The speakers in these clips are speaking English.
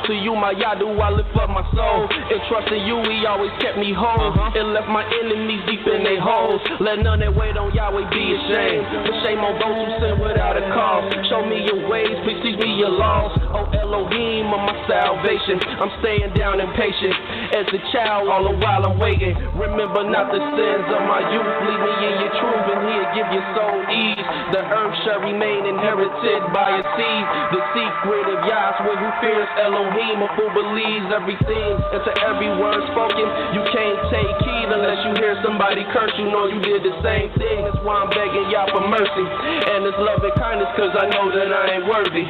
To you, my Yah, do I lift up my soul. And trusting you, he always kept me whole. And left my enemies deep in their holes. Let none that wait on Yahweh be ashamed. For shame on those who sin without a cause. Show me your ways, please teach me your laws. Oh Elohim of my salvation, I'm staying down impatient as a child all the while I'm waiting. Remember not the sins of my youth. Lead me in your truth and he'll give your soul ease. The earth shall remain inherited by a seed. The secret of Yah's one who fears Elohim, of who believes everything. And to every word spoken, you can't take heed unless you hear somebody curse. You know you did the same thing. That's why I'm begging Yah for mercy and His love and kindness, cause I know that I ain't worthy.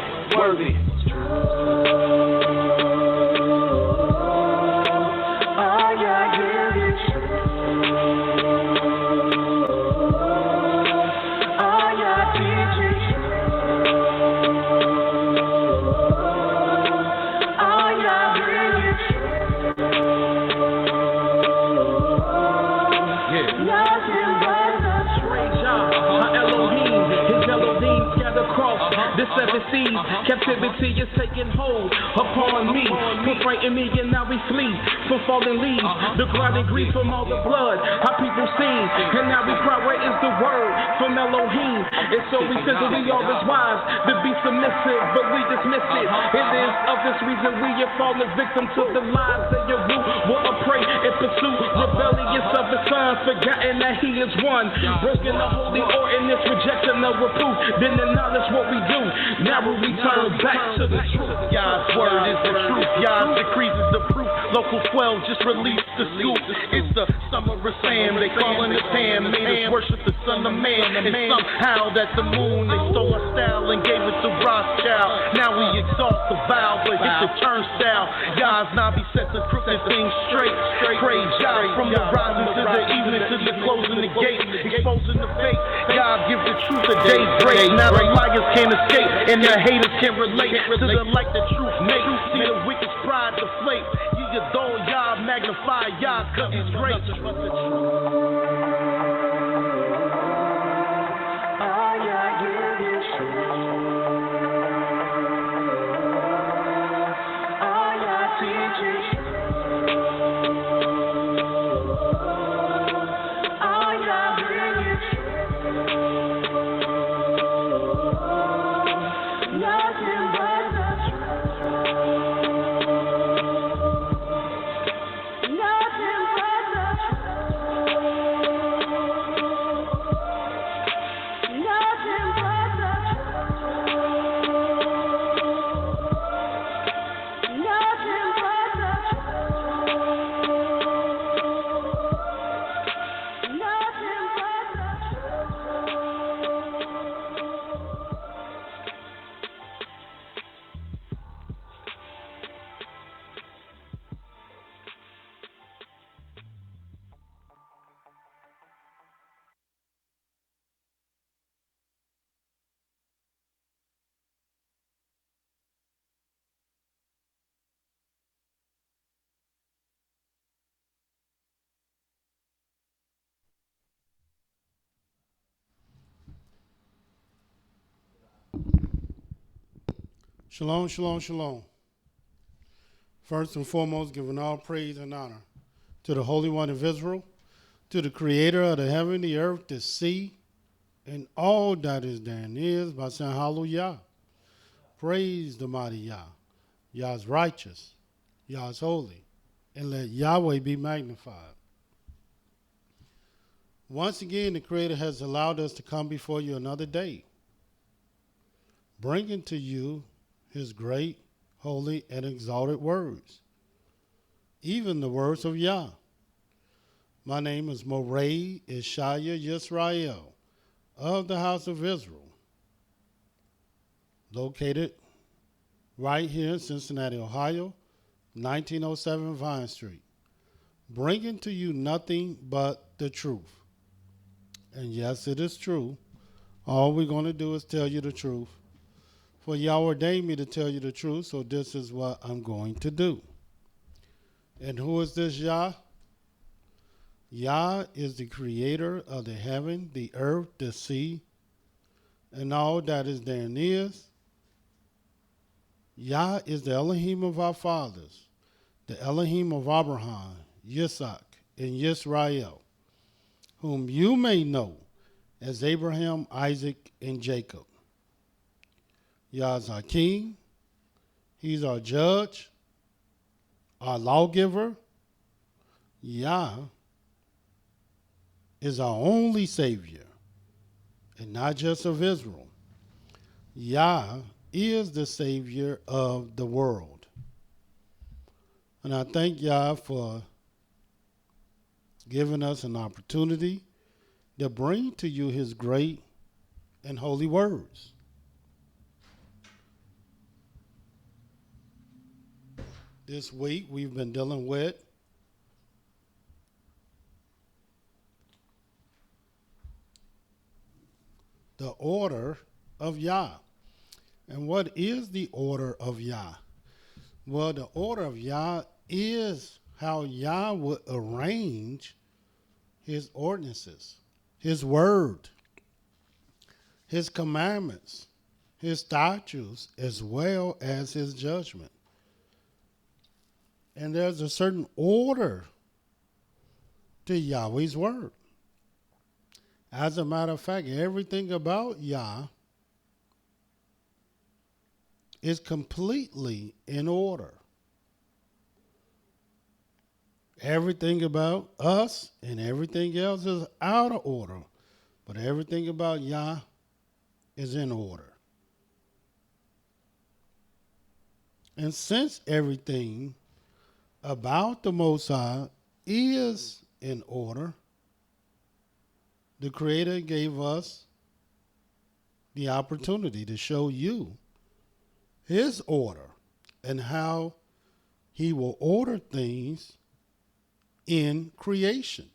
The seven seas, captivity is taking hold upon me. Put frighten me and now we flee from fallen leaves. The grinding grief from all the blood our people seen. And now we cry, where is the word from Elohim? And so we said that we are as wise to be submissive, but we dismiss it. It is of this reason we have fallen victim to the lies that your root will prey and pursue. Rebellious of the Son, forgotten that He is one. Broken the holy ordinance, rejection of reproof. Then acknowledge what we do. Now we return back to the truth. Yah's word is the truth. Yah's decrees is the proof. Local 12 just released the scoop. It's the summer of Sam. They calling it Ham. Made us worship the Son of Man. And somehow that the moon, they stole our style and gave it to Rothschild. Now we exalt the vow, but hit the turnstile. Yah's Nabi set the crooked things straight. Praise Yah from the rising to the evening to the closing the gate. Exposing the fake. Yah give the truth a daybreak. Now the liars can't escape. And the haters can't relate to the light that truth makes. See the wicked's pride deflate. You adore Yah, magnify Yah, cause He's great. Shalom, shalom, shalom. First and foremost, giving all praise and honor to the Holy One of Israel, to the Creator of the heaven, the earth, the sea, and all that is therein is, by saying hallelujah. Praise the mighty Yah. Yah is righteous. Yah is holy. And let Yahweh be magnified. Once again, the Creator has allowed us to come before you another day, bringing to you His great, holy, and exalted words, even the words of Yah. My name is Mowreh IshYAH of the house of Israel, located right here in Cincinnati, Ohio, 1907 Vine Street, bringing to you nothing but the truth. And yes, it is true. All we're going to do is tell you the truth. For Yah ordained me to tell you the truth, so this is what I'm going to do. And who is this Yah? Yah is the creator of the heaven, the earth, the sea, and all that is therein is. Yah is the Elohim of our fathers, the Elohim of Abraham, Yitzhak, and YIsraEL, whom you may know as Abraham, Isaac, and Jacob. Yah is our king. He's our judge, our lawgiver. Yah is our only Savior, and not just of Israel. Yah is the Savior of the world. And I thank Yah for giving us an opportunity to bring to you his great and holy words. This week we've been dealing with the order of Yah. And what is the order of Yah? Well, the order of Yah is how Yah would arrange his ordinances, his word, his commandments, his statutes, as well as his judgment. And there's a certain order to Yahweh's word. As a matter of fact, everything about Yah is completely in order. Everything about us and everything else is out of order. But everything about Yah is in order. And since everything about the Most High is in order, the Creator gave us the opportunity to show you his order and how he will order things in creation.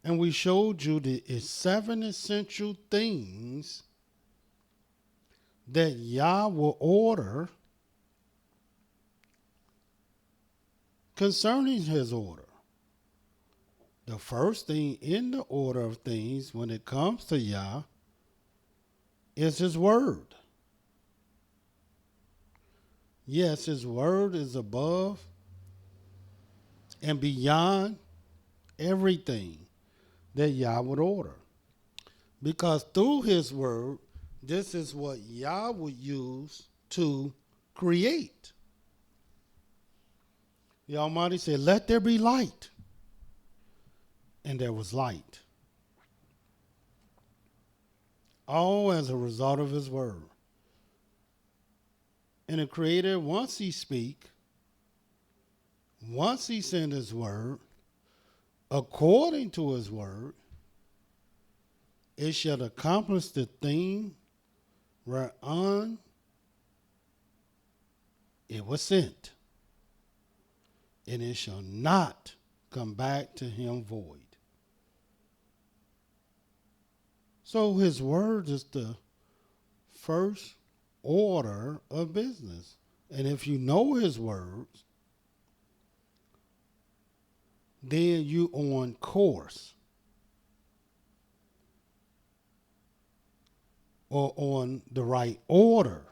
And we showed you the 7 essential things that Yah will order concerning his order. The first thing in the order of things when it comes to Yah is his word. Yes, his word is above and beyond everything that Yah would order. Because through his word, this is what Yah would use to create. The Almighty said, "Let there be light." And there was light. All as a result of his word. And the Creator, once he speak, once he send his word, according to his word, it shall accomplish the thing whereon it was sent. And it shall not come back to him void. So his word is the first order of business. And if you know his words, then you on course or on the right order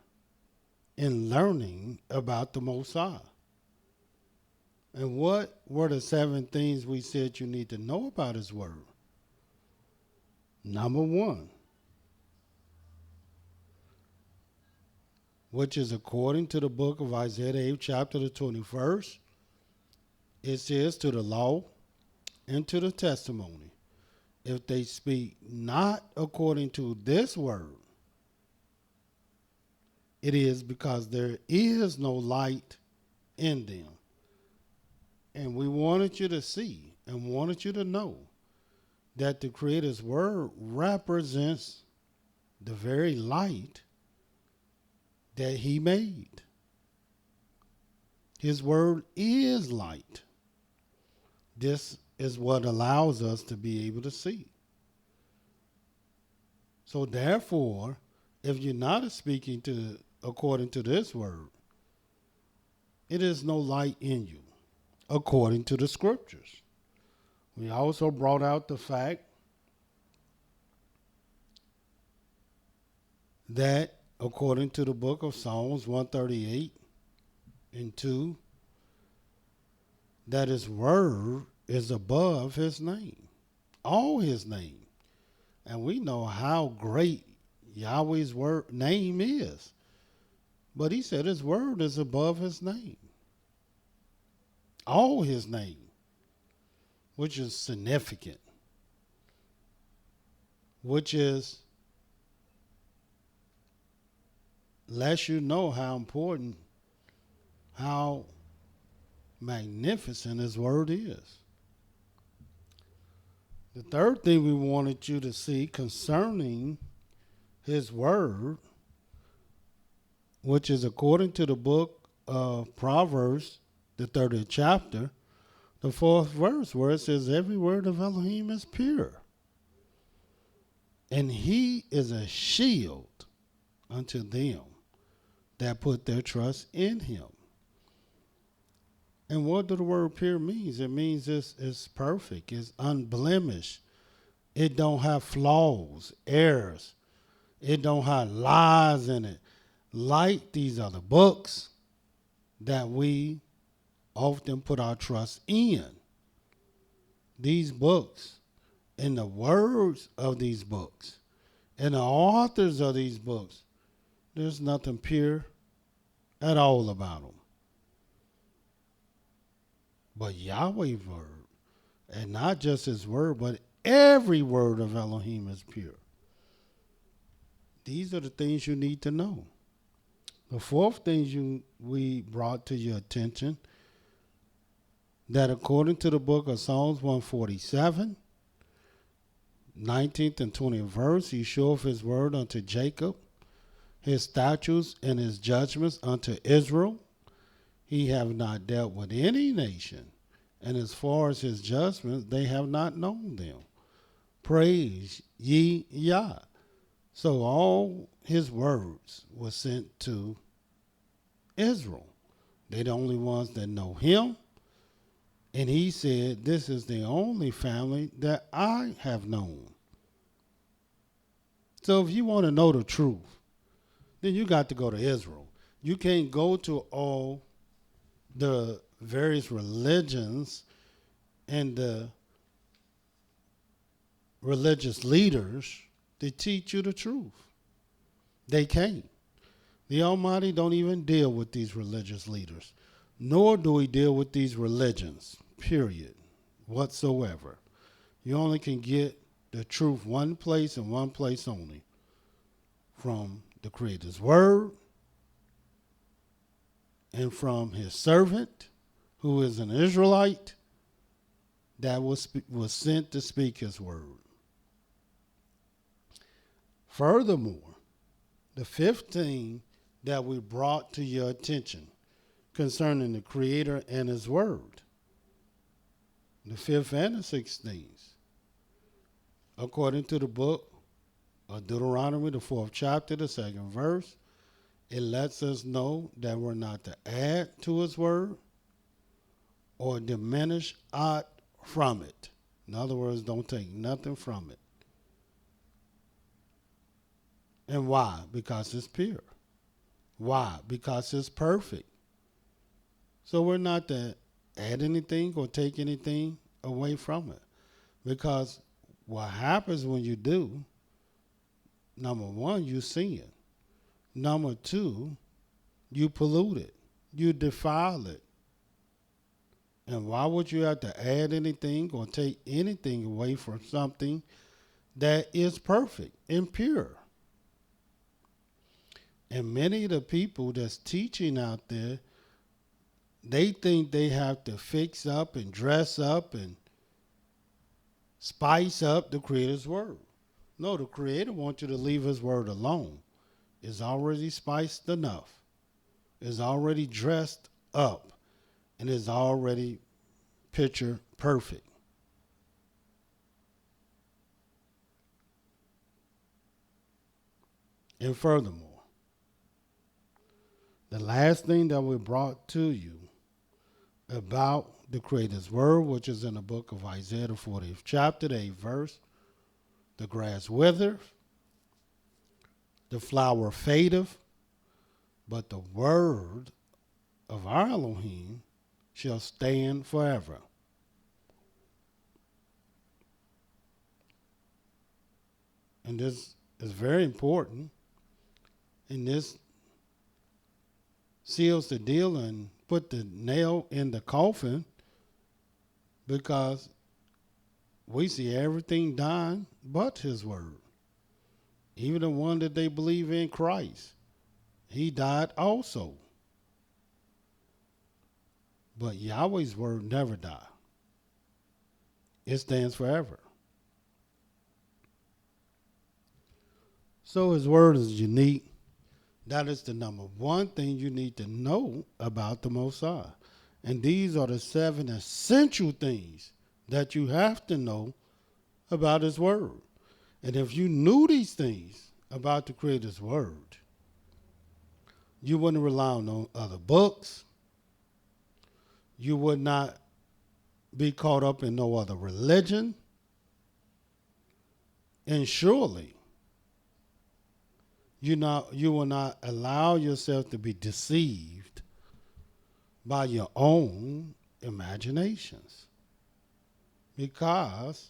in learning about the Most High. And what were the 7 things we said you need to know about his word? Number 1, which is according to the book of Isaiah, the 8th chapter, the 21st, it says, to the law and to the testimony, if they speak not according to this word, it is because there is no light in them. And we wanted you to see and wanted you to know that the Creator's word represents the very light that he made. His word is light. This is what allows us to be able to see. So therefore, if you're not speaking to according to this word, it is no light in you, according to the scriptures. We also brought out the fact that according to the book of Psalms 138 and 2, that his word is above his name, all his name. And we know how great Yahweh's name is. But he said his word is above his name, all his name, which is significant, which is lets you know how important, how magnificent his word is. The third thing we wanted you to see concerning his word, which is according to the book of Proverbs, the 30th chapter, the 4th verse, where it says, every word of Elohim is pure, and he is a shield unto them that put their trust in him. And what do the word pure means? It means it's perfect, it's unblemished. It don't have flaws, errors. It don't have lies in it. Like these other books that we often put our trust in. These books and the words of these books and the authors of these books, there's nothing pure at all about them. But Yahweh's word, and not just his word, but every word of Elohim is pure. These are the things you need to know. The fourth thing we brought to your attention, that according to the book of Psalms 147, 19th and 20th verse, he showeth his word unto Jacob, his statutes and his judgments unto Israel. He have not dealt with any nation, and as far as his judgments, they have not known them. Praise ye Yah. So all his words were sent to Israel. They're the only ones that know him. And he said, this is the only family that I have known. So if you want to know the truth, then you got to go to Israel. You can't go to all the various religions and the religious leaders to teach you the truth. They can't. The Almighty don't even deal with these religious leaders, nor do he deal with these religions, period, whatsoever. You only can get the truth one place and one place only, from the Creator's word and from his servant, who is an Israelite, that was sent to speak his word. Furthermore, the fifth thing that we brought to your attention concerning the Creator and his word, the fifth and the sixth things, according to the book of Deuteronomy, the 4th chapter, the 2nd verse, it lets us know that we're not to add to his word or diminish aught from it. In other words, don't take nothing from it. And why? Because it's pure. Why? Because it's perfect. So we're not to add anything or take anything away from it. Because what happens when you do, number one, you sin. Number two, you pollute it. You defile it. And why would you have to add anything or take anything away from something that is perfect and pure? And many of the people that's teaching out there, they think they have to fix up and dress up and spice up the Creator's word. No, the Creator wants you to leave his word alone. It's already spiced enough. It's already dressed up. And it's already picture perfect. And furthermore, the last thing that we brought to you about the Creator's word, which is in the book of Isaiah, the 40th chapter, the 8th verse, the grass withereth, The flower fadeth, but the word of our Elohim shall stand forever. And this is very important. And this seals the deal and put the nail in the coffin, because we see everything dying but his word. Even the one that they believe in Christ, he died also. But Yahweh's word never dies. It stands forever. So his word is unique. That is the number one thing you need to know about the Most High. And these are the 7 essential things that you have to know about his word. And if you knew these things about the Creator's word, you wouldn't rely on no other books. You would not be caught up in no other religion. And surely, you will not allow yourself to be deceived by your own imaginations, because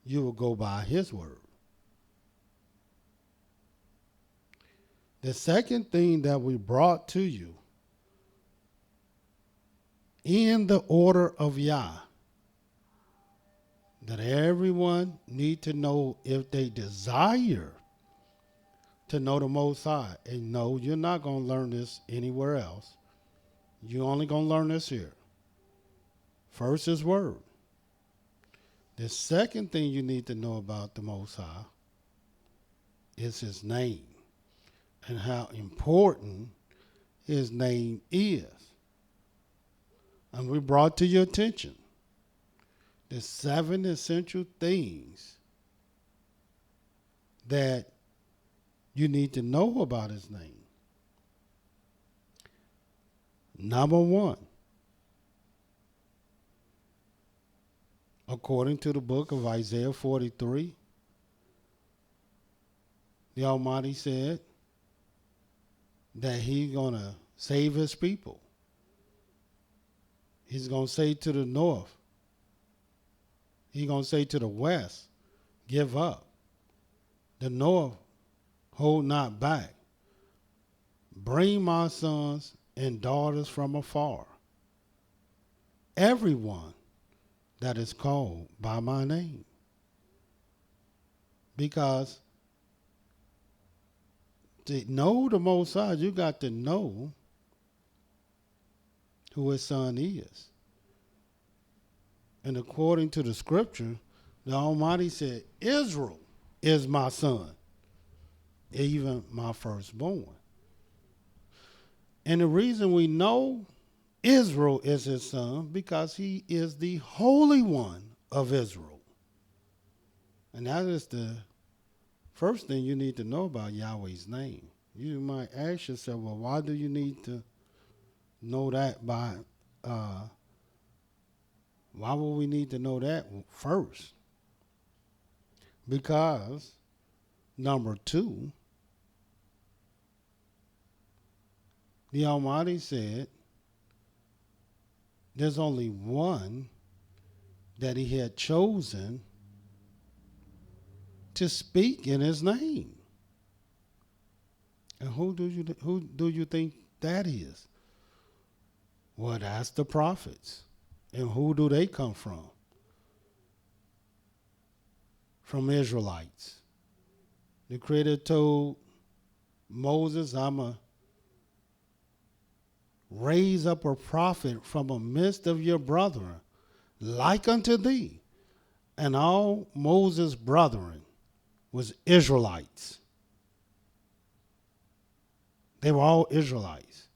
you will go by his word. The second thing that we brought to you, in the order of Yah, that everyone need to know if they desire to know the Most High. And no, you're not going to learn this anywhere else. You're only going to learn this here. First, his word. The second thing you need to know about the Most High is his name and how important his name is. And we brought to your attention the 7 essential things that you need to know about his name. Number 1, according to the book of Isaiah 43, the Almighty said that he's going to save his people. He's going to say to the north, he's going to say to the west, give up. The north, hold not back. Bring my sons and daughters from afar. Everyone that is called by my name. Because to know the Most High, you got to know who his son is. And according to the scripture, the Almighty said, Israel is my son, even my firstborn. And the reason we know Israel is his son, because he is the Holy One of Israel. And that is the first thing you need to know about Yahweh's name. You might ask yourself, well, why do you need to know that by, why would we need to know that first? Because, number 2, the Almighty said there's only one that he had chosen to speak in his name. And who do you think that is? Well, that's the prophets. And who do they come from? From Israelites. The Creator told Moses, I'm going to raise up a prophet from the midst of your brethren, like unto thee. And all Moses' brethren was Israelites. They were all Israelites.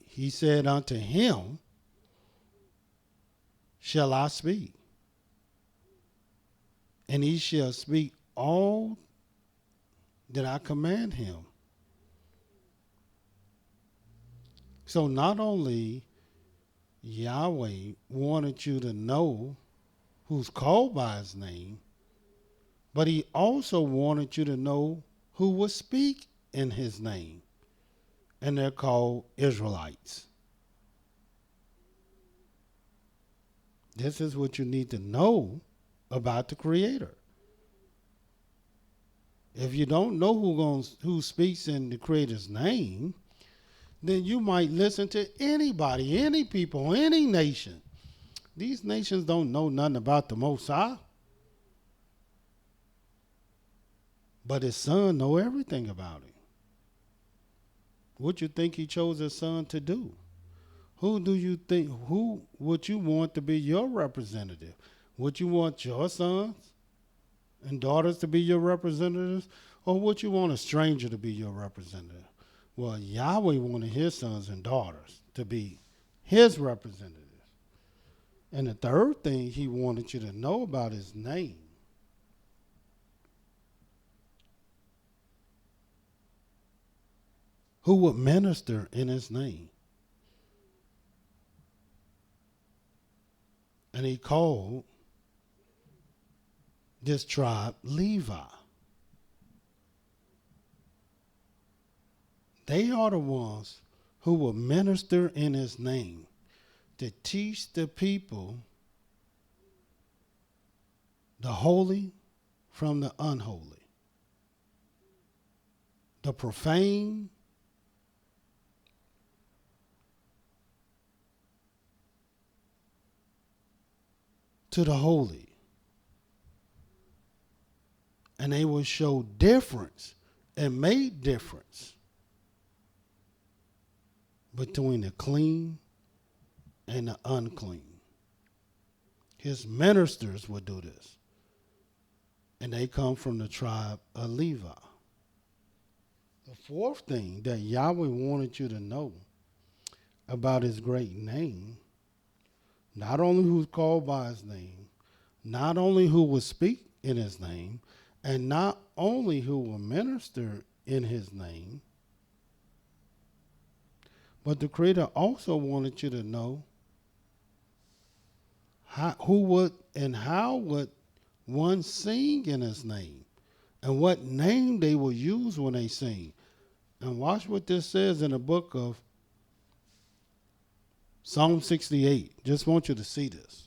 He said, unto him shall I speak, and he shall speak all that I command him. So not only Yahweh wanted you to know who's called by his name, But he also wanted you to know who would speak in his name. And they're called Israelites. This is what you need to know about the Creator. If you don't know who speaks in the Creator's name, then you might listen to anybody, any people, any nation. These nations don't know nothing about the Most High. But his son know everything about him. What you think he chose his son to do? Who would you want to be your representative? Would you want your sons and daughters to be your representatives? Or would you want a stranger to be your representative? Well, Yahweh wanted his sons and daughters to be his representatives. And the third thing he wanted you to know about his name. Who would minister in his name? And he called this tribe Levi. They are the ones who will minister in his name to teach the people the holy from the unholy, the profane to the holy. And they will show difference and make difference between the clean and the unclean. His ministers will do this. And they come from the tribe of Levi. The fourth thing that Yahweh wanted you to know about his great name, not only who's called by his name, not only who will speak in his name, and not only who will minister in his name, but the Creator also wanted you to know how would one sing in his name, and what name they will use when they sing. And watch what this says in the book of Psalm 68. Just want you to see this.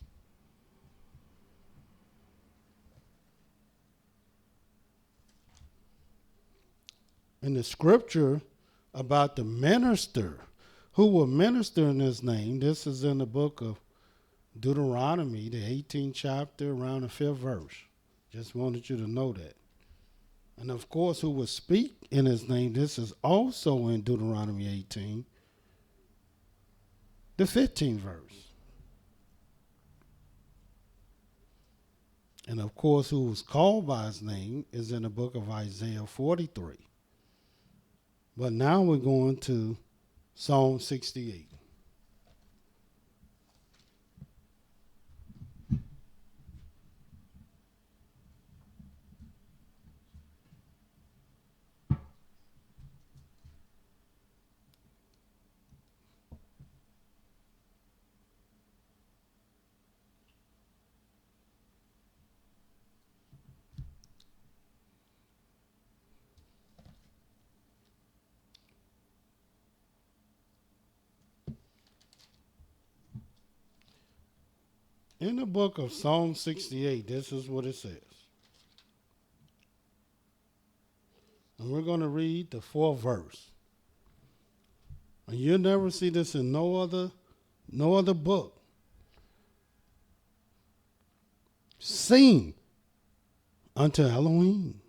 In the scripture about the minister who will minister in his name, this is in the book of Deuteronomy, the 18th chapter, around the 5th verse. Just wanted you to know that. And of course, who will speak in his name, this is also in Deuteronomy 18, the 15th verse. And of course, who was called by his name is in the book of Isaiah 43. But now we're going to Psalm 68. In the book of Psalm 68, this is what it says. And we're going to read the 4th verse. And you'll never see this in no other book. Sing unto Elohim.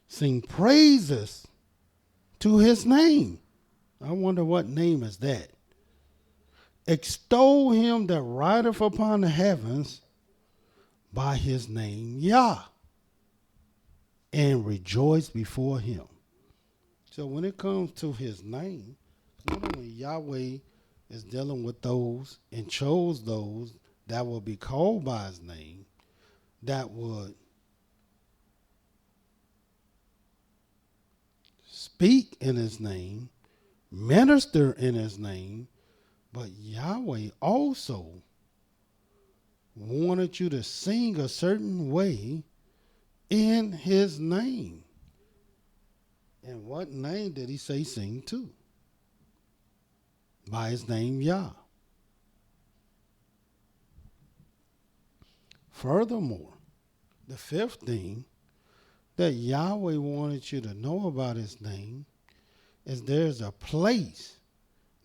Sing praises to his name. I wonder what name is that. Extol him that rideth upon the heavens by his name, Yah, and rejoice before him. So when it comes to his name, not only Yahweh is dealing with those and chose those that will be called by his name, that would speak in his name, minister in his name, but Yahweh also wanted you to sing a certain way in his name. And what name did he say sing to? By his name, Yah. Furthermore, the fifth thing that Yahweh wanted you to know about his name is there's a place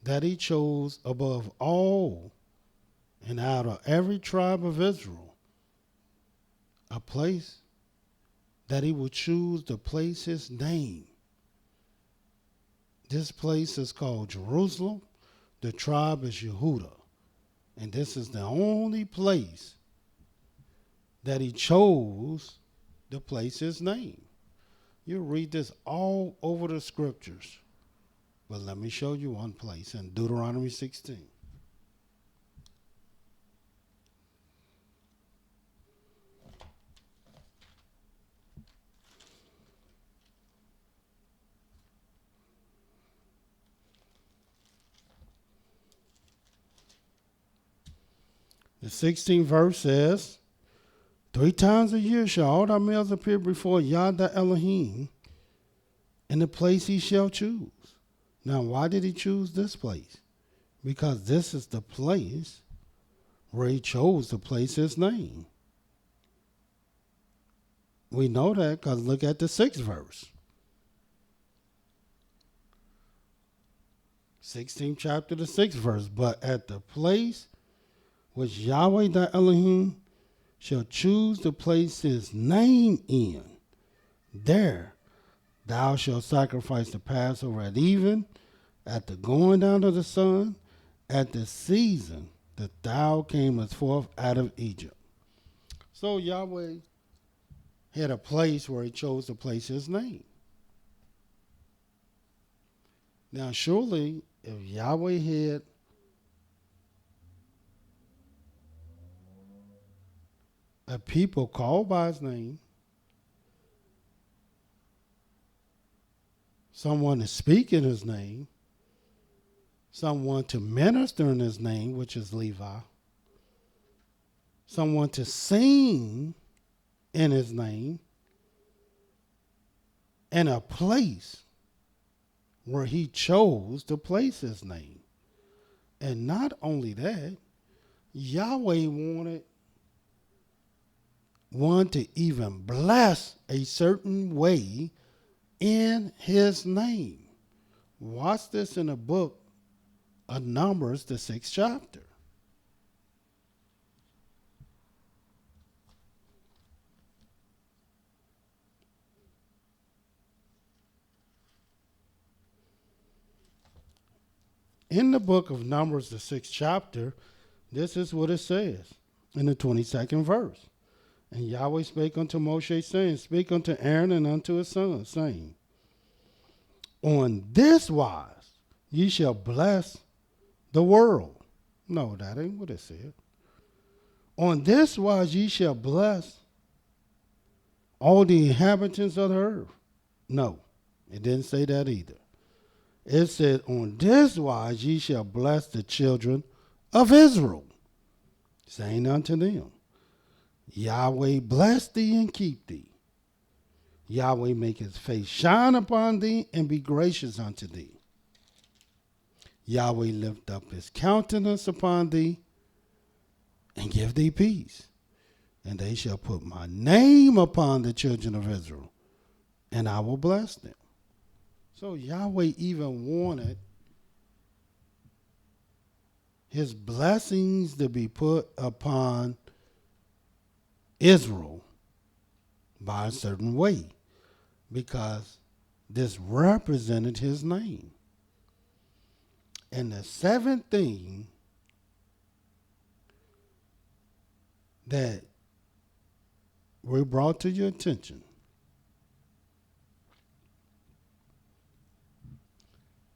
that he chose above all and out of every tribe of Israel, a place that he would choose to place his name. This place is called Jerusalem. The tribe is Yehudah. And this is the only place that he chose to place his name. You read this all over the scriptures. But let me show you one place in Deuteronomy 16. The 16th verse says, 3 times a year shall all thy males appear before Yah thy Elohim in the place he shall choose. Now, why did he choose this place? Because this is the place where he chose to place his name. We know that because look at the 6th verse. 16th chapter, the 6th verse. But at the place which Yahweh thy Elohim shall choose to place his name in, there thou shalt sacrifice the Passover at even, at the going down of the sun, at the season that thou camest forth out of Egypt. So Yahweh had a place where he chose to place his name. Now surely if Yahweh had a people called by his name, someone to speak in his name, someone to minister in his name, which is Levi, someone to sing in his name, and a place where he chose to place his name. And not only that, Yahweh wanted one to even bless a certain way in his name. Watch this in the book of Numbers, the 6th chapter. In the book of Numbers, the 6th chapter, this is what it says in the 22nd verse. And Yahweh spake unto Moshe, saying, speak unto Aaron and unto his sons, saying, on this wise ye shall bless the world. No, that ain't what it said. On this wise ye shall bless all the inhabitants of the earth. No, it didn't say that either. It said, on this wise ye shall bless the children of Israel, saying unto them, Yahweh bless thee and keep thee. Yahweh make his face shine upon thee and be gracious unto thee. Yahweh lift up his countenance upon thee and give thee peace. And they shall put my name upon the children of Israel, and I will bless them. So Yahweh even wanted his blessings to be put upon Israel by a certain way, because this represented his name. And the seventh thing that we brought to your attention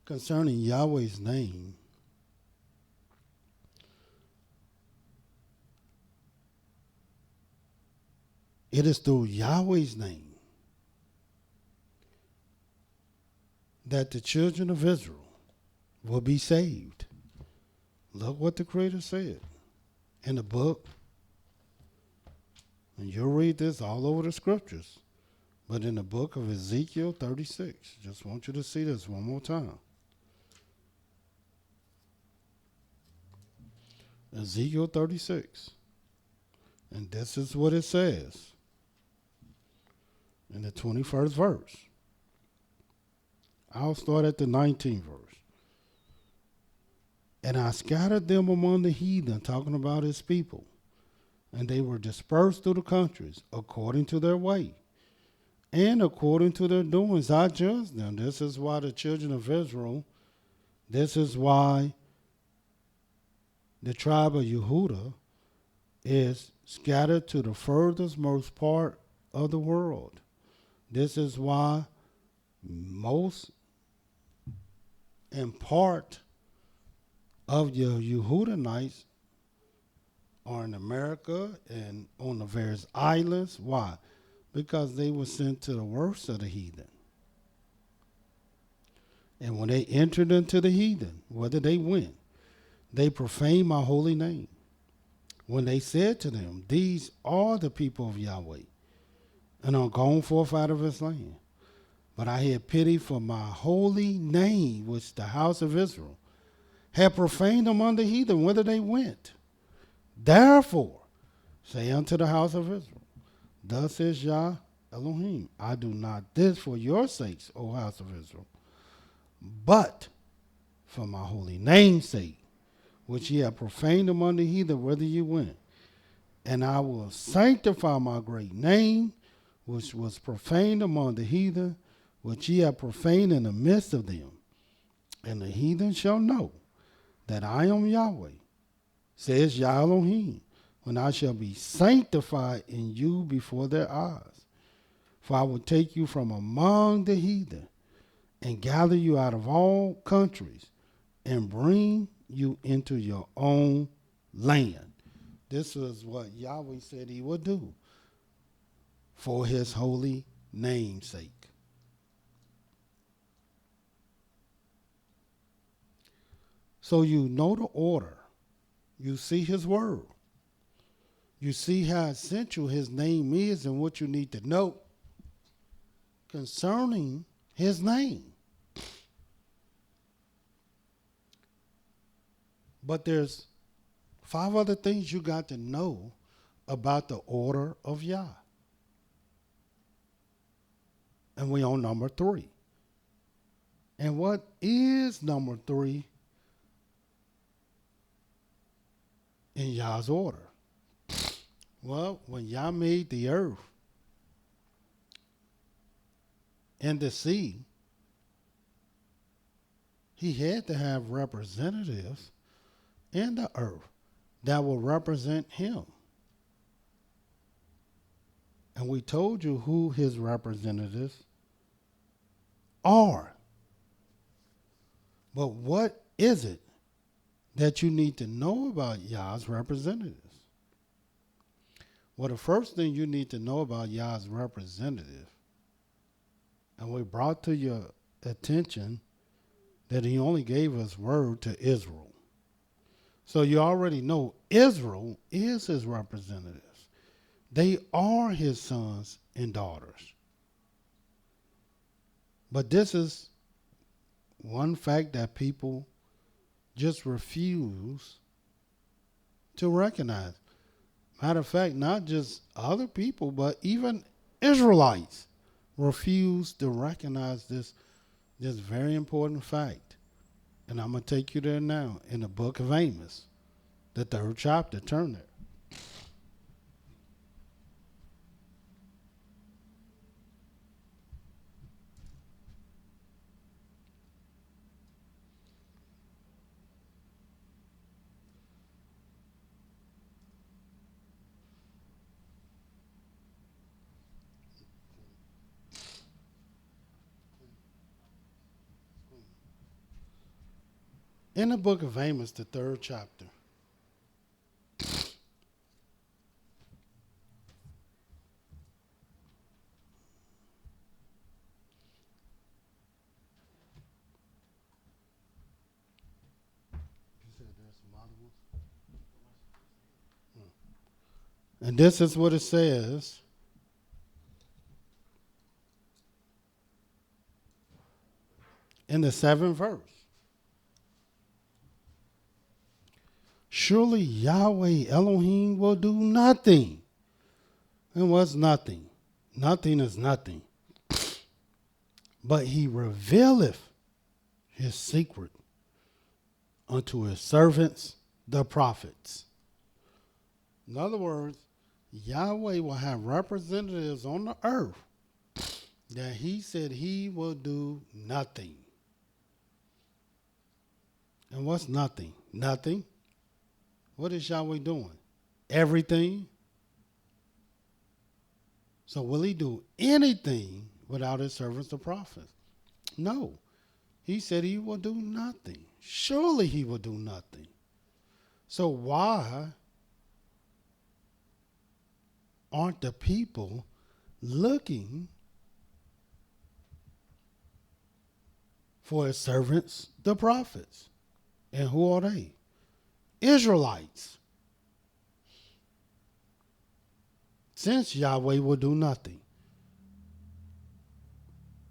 concerning Yahweh's name it is through Yahweh's name that the children of Israel will be saved. Look what the Creator said in the book And you'll read this all over the scriptures. But in the book of Ezekiel 36, just want you to see this one more time. Ezekiel 36. And this is what it says in the 21st verse. I'll start at the 19th verse. And I scattered them among the heathen, talking about his people. And they were dispersed through the countries, according to their way. And according to their doings, I judged them. This is why the children of Israel, this is why the tribe of Yehudah is scattered to the furthest most part of the world. This is why most and part of your Yehudanites are in America and on the various islands. Why? Because they were sent to the worst of the heathen. And when they entered into the heathen, whether they went, they profaned my holy name. When they said to them, these are the people of Yahweh, and are gone forth out of his land. But I had pity for my holy name, which the house of Israel had profaned among the heathen, whither they went. Therefore, say unto the house of Israel, thus is Yah Elohim, I do not this for your sakes, O house of Israel, but for my holy name's sake, which ye have profaned among the heathen, whither ye went. And I will sanctify my great name, which was profaned among the heathen, which ye have profaned in the midst of them. And the heathen shall know that I am Yahweh, says Yah Elohim, when I shall be sanctified in you before their eyes. For I will take you from among the heathen, and gather you out of all countries, and bring you into your own land. This is what Yahweh said he would do for his holy name's sake. So you know the order. You see his word. You see how essential his name is and what you need to know concerning his name. But there's 5 other things you got to know about the order of Yah. And we're on number 3. And what is number 3 in Yah's order? Well, when Yah made the earth and the sea, he had to have representatives in the earth that will represent him. And we told you who his representatives are. But what is it that you need to know about Yah's representatives? Well, the first thing you need to know about Yah's representative, and we brought to your attention that he only gave us word to Israel. So you already know Israel is his representatives. They are his sons and daughters. But this is one fact that people just refuse to recognize. Matter of fact, not just other people, but even Israelites refuse to recognize this very important fact. And I'm going to take you there now in the book of Amos, the 3rd chapter. Turn there. In the book of Amos, the 3rd chapter. And this is what it says. In the 7th verse. Surely Yahweh Elohim will do nothing. And what's nothing? Nothing is nothing. But he revealeth his secret unto his servants, the prophets. In other words, Yahweh will have representatives on the earth that he said he will do nothing. And what's nothing? Nothing. What is Yahweh doing? Everything. So will he do anything without his servants, the prophets? No. He said he will do nothing. Surely he will do nothing. So why aren't the people looking for his servants, the prophets? And who are they? Israelites. Since Yahweh will do nothing.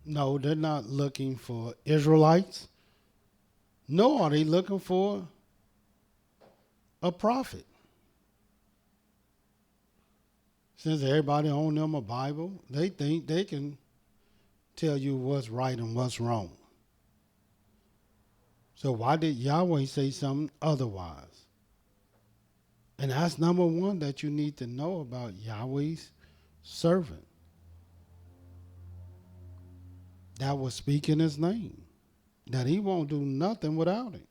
No, they're not looking for Israelites. Nor are they looking for a prophet. Since everybody owns them a Bible, they think they can tell you what's right and what's wrong. So why did Yahweh say something otherwise? And that's number one that you need to know about Yahweh's servant that will speak in his name, that he won't do nothing without him.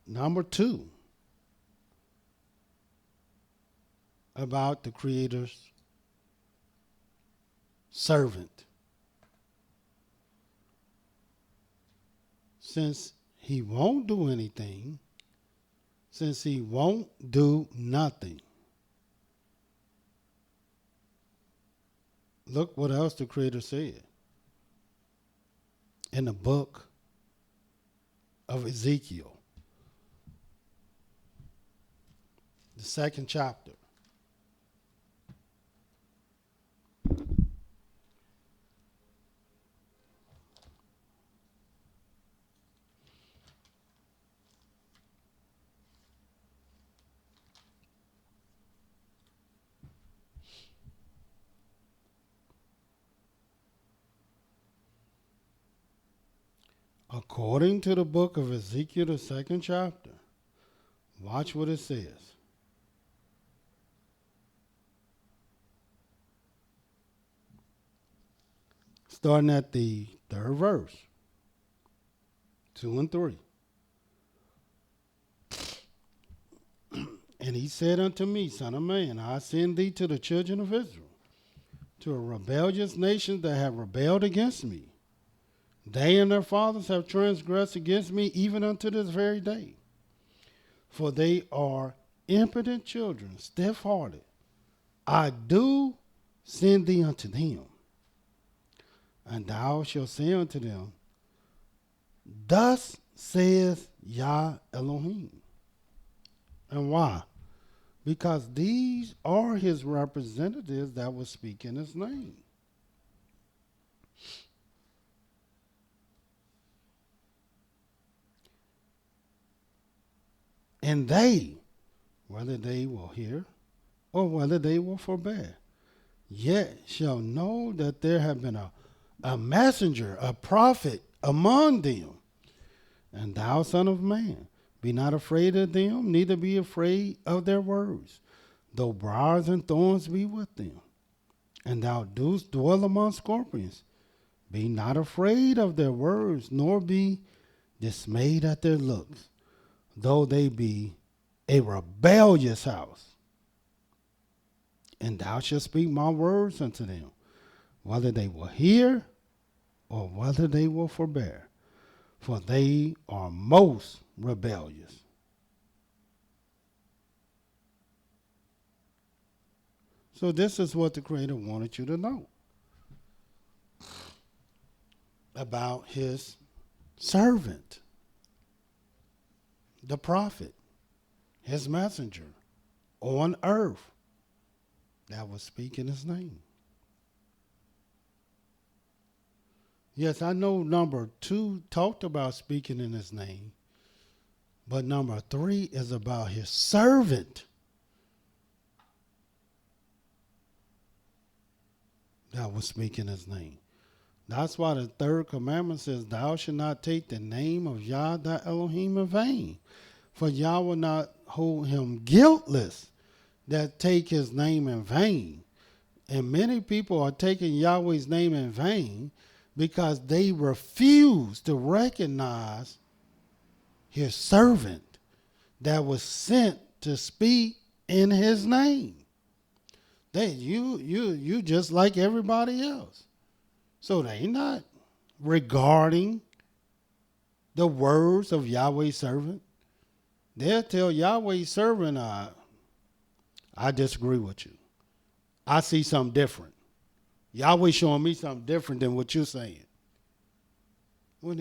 Number two, about the Creator's servant. Since he won't do anything, since he won't do nothing, look what else the Creator said in the book of Ezekiel, the 2nd chapter. According to the book of Ezekiel, the 2nd chapter, watch what it says. Starting at the 3rd verse, 2 and 3. And he said unto me, Son of man, I send thee to the children of Israel, to a rebellious nation that have rebelled against me. They and their fathers have transgressed against me even unto this very day. For they are impotent children, stiff-hearted. I do send thee unto them. And thou shalt say unto them, Thus saith Yah Elohim. And why? Because these are his representatives that will speak in his name. And they, whether they will hear or whether they will forbear, yet shall know that there have been a messenger, a prophet among them. And thou, son of man, be not afraid of them, neither be afraid of their words, though briars and thorns be with them. And thou dost dwell among scorpions. Be not afraid of their words, nor be dismayed at their looks, though they be a rebellious house. And thou shalt speak my words unto them, whether they will hear or whether they will forbear, for they are most rebellious. So this is what the Creator wanted you to know about his servant. the prophet, his messenger on earth that was speaking his name. Yes, I know number 2 talked about speaking in his name, but number 3 is about his servant that was speaking his name. That's why the 3rd commandment says, thou shalt not take the name of Yah thy Elohim in vain, for Yah will not hold him guiltless that take his name in vain. And many people are taking Yahweh's name in vain because they refuse to recognize his servant that was sent to speak in his name. You just like everybody else. So they not regarding the words of Yahweh's servant. They'll tell Yahweh's servant, I disagree with you. I see something different. Yahweh showing me something different than what you're saying. When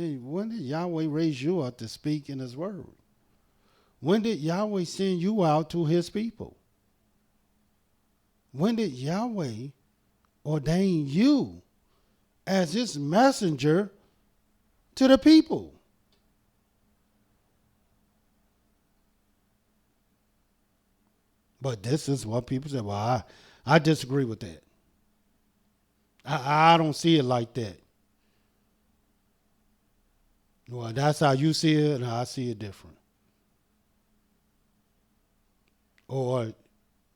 did Yahweh raise you up to speak in his word? When did Yahweh send you out to his people? When did Yahweh ordain you as his messenger to the people? But this is what people say, well, I disagree with that. I don't see it like that. Well, that's how you see it, and I see it different. Or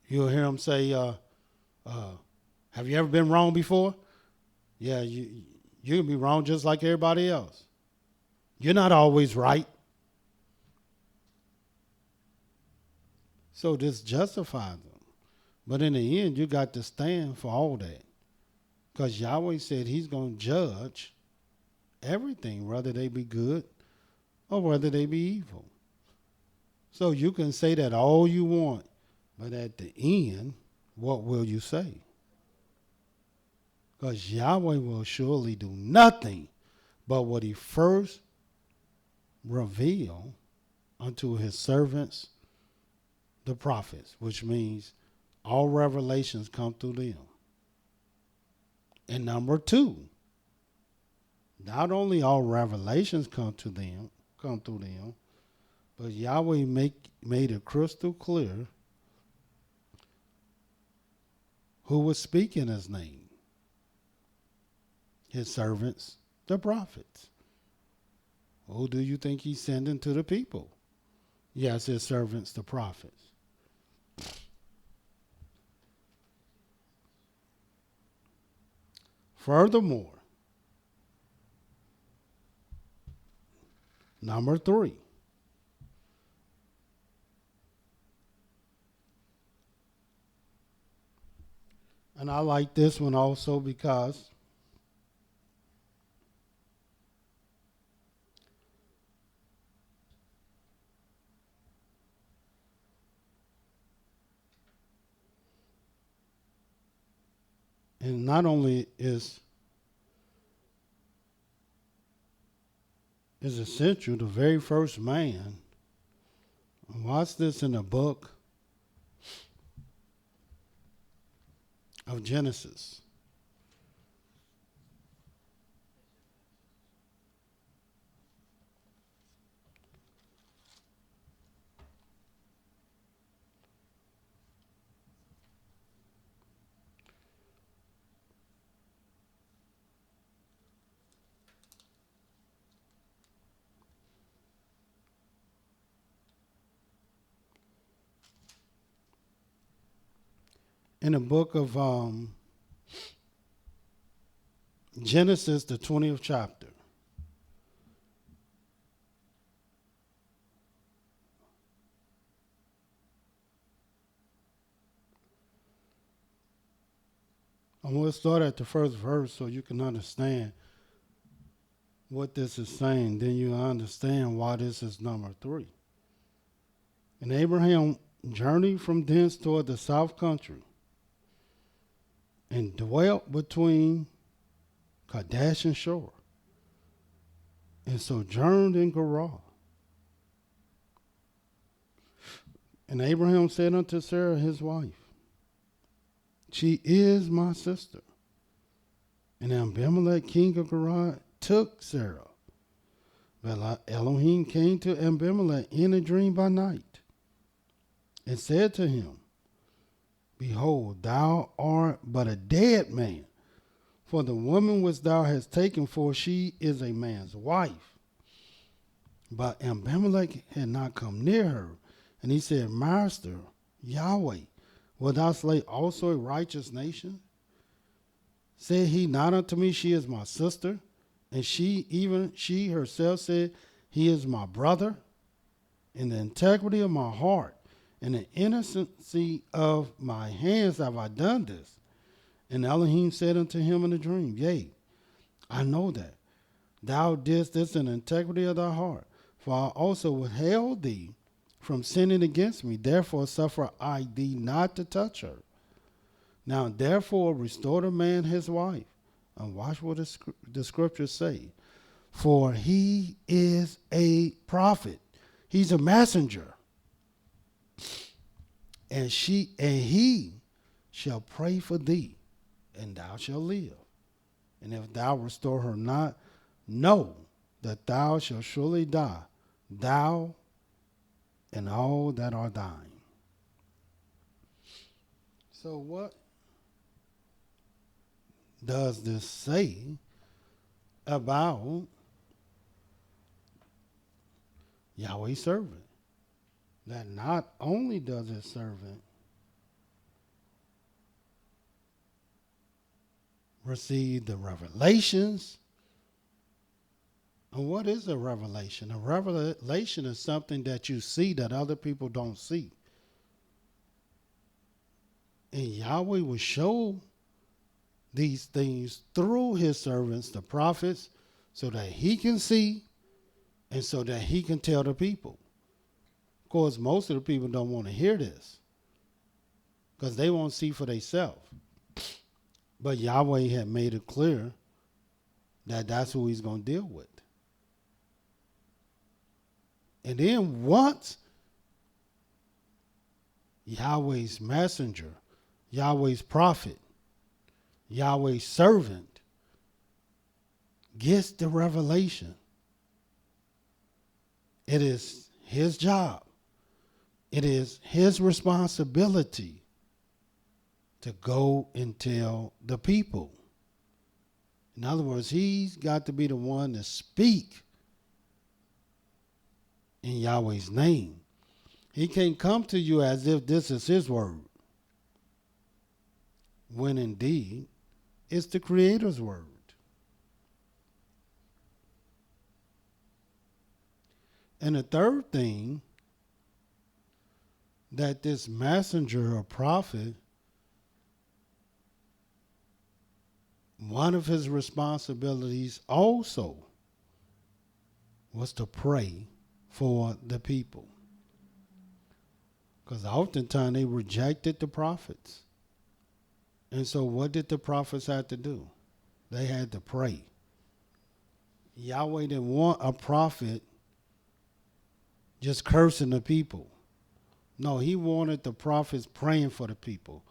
you'll hear them say, have you ever been wrong before? Yeah, you can be wrong just like everybody else. You're not always right. So this justifies them. But in the end, you got to stand for all that. Because Yahweh said he's going to judge everything, whether they be good or whether they be evil. So you can say that all you want, but at the end, what will you say? Because Yahweh will surely do nothing but what he first revealed unto his servants, the prophets, which means all revelations come through them. And number 2, not only all revelations come through them, but Yahweh made it crystal clear who was speaking his name. His servants, the prophets. Who do you think he's sending to the people? Yes, his servants, the prophets. Furthermore, number 3. And I like this one also because and not only is essential, the very first man, watch this in the book of Genesis. In the book of Genesis, the 20th chapter. I'm going to start at the first verse so you can understand what this is saying. Then you understand why this is number 3. And Abraham journeyed from thence toward the south country and dwelt between Kadesh and Shur, and sojourned in Gerar. And Abraham said unto Sarah his wife, she is my sister. And Abimelech king of Gerar took Sarah. But Elohim came to Abimelech in a dream by night, and said to him, behold, thou art but a dead man, for the woman which thou hast taken, for she is a man's wife. But Abimelech had not come near her. And he said, Master, Yahweh, wilt thou slay also a righteous nation? Said he not unto me, she is my sister? And she herself said, he is my brother? In the integrity of my heart and the innocency of my hands have I done this. And Elohim said unto him in a dream, yea, I know that thou didst this in the integrity of thy heart, for I also withheld thee from sinning against me. Therefore suffer I thee not to touch her. Now therefore restore the man his wife. And watch what the scriptures say. For he is a prophet. He's a messenger. And he shall pray for thee, and thou shalt live. And if thou restore her not, know that thou shalt surely die, thou and all that are thine. So what does this say about Yahweh's servant? That not only does his servant receive the revelations. And what is a revelation? A revelation is something that you see that other people don't see. And Yahweh will show these things through his servants, the prophets, so that he can see and so that he can tell the people. Of course, most of the people don't want to hear this because they won't see for themselves. But Yahweh had made it clear that that's who he's going to deal with. And then once Yahweh's messenger, Yahweh's prophet, Yahweh's servant gets the revelation, it is his job. It is his responsibility to go and tell the people. In other words, he's got to be the one to speak in Yahweh's name. He can't come to you as if this is his word, when indeed it's the Creator's word. And the third thing that this messenger or prophet, one of his responsibilities also was to pray for the people. Because oftentimes they rejected the prophets. And so what did the prophets have to do? They had to pray. Yahweh didn't want a prophet just cursing the people. No, he wanted the prophets praying for the people.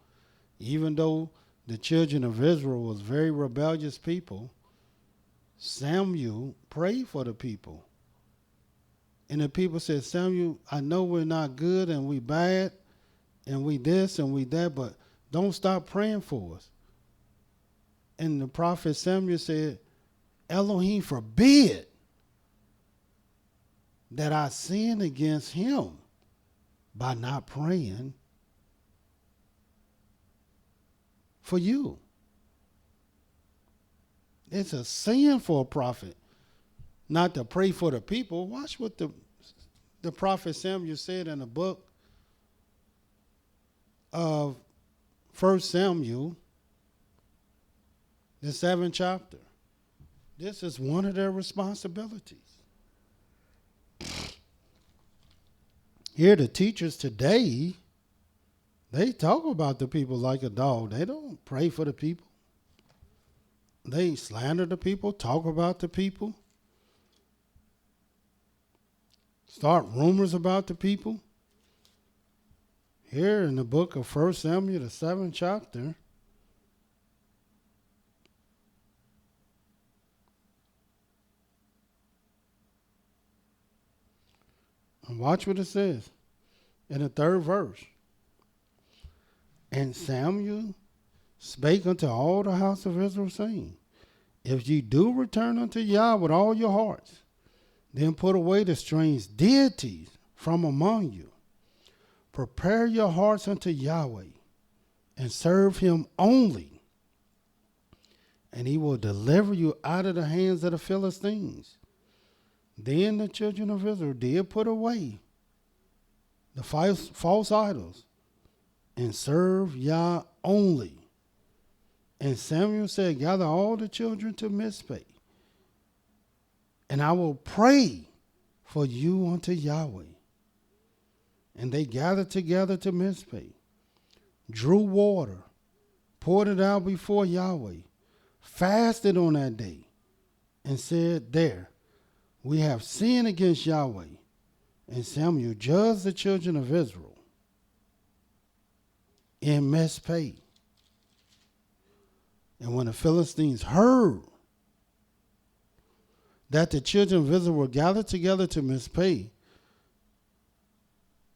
Even though the children of Israel was very rebellious people, Samuel prayed for the people. And the people said, Samuel, I know we're not good and we bad and we this and we that, but don't stop praying for us. And the prophet Samuel said, Elohim forbid that I sin against him by not praying for you. It's a sin for a prophet not to pray for the people. Watch what the prophet Samuel said in the book of 1 Samuel, the 7th chapter. This is one of their responsibilities. Here, the teachers today, they talk about the people like a dog. They don't pray for the people. They slander the people, talk about the people, start rumors about the people. Here in the book of 1 Samuel, the 7th chapter, and watch what it says in the 3rd verse. And Samuel spake unto all the house of Israel, saying, if ye do return unto Yah with all your hearts, then put away the strange deities from among you. Prepare your hearts unto Yahweh, and serve him only, and he will deliver you out of the hands of the Philistines. Then the children of Israel did put away the false idols, and serve Yah only. And Samuel said, gather all the children to Mizpeh, and I will pray for you unto Yahweh. And they gathered together to Mizpeh, drew water, poured it out before Yahweh, fasted on that day, and said, there, we have sinned against Yahweh. And Samuel judged the children of Israel in Mizpeh. And when the Philistines heard that the children of Israel were gathered together to Mizpeh,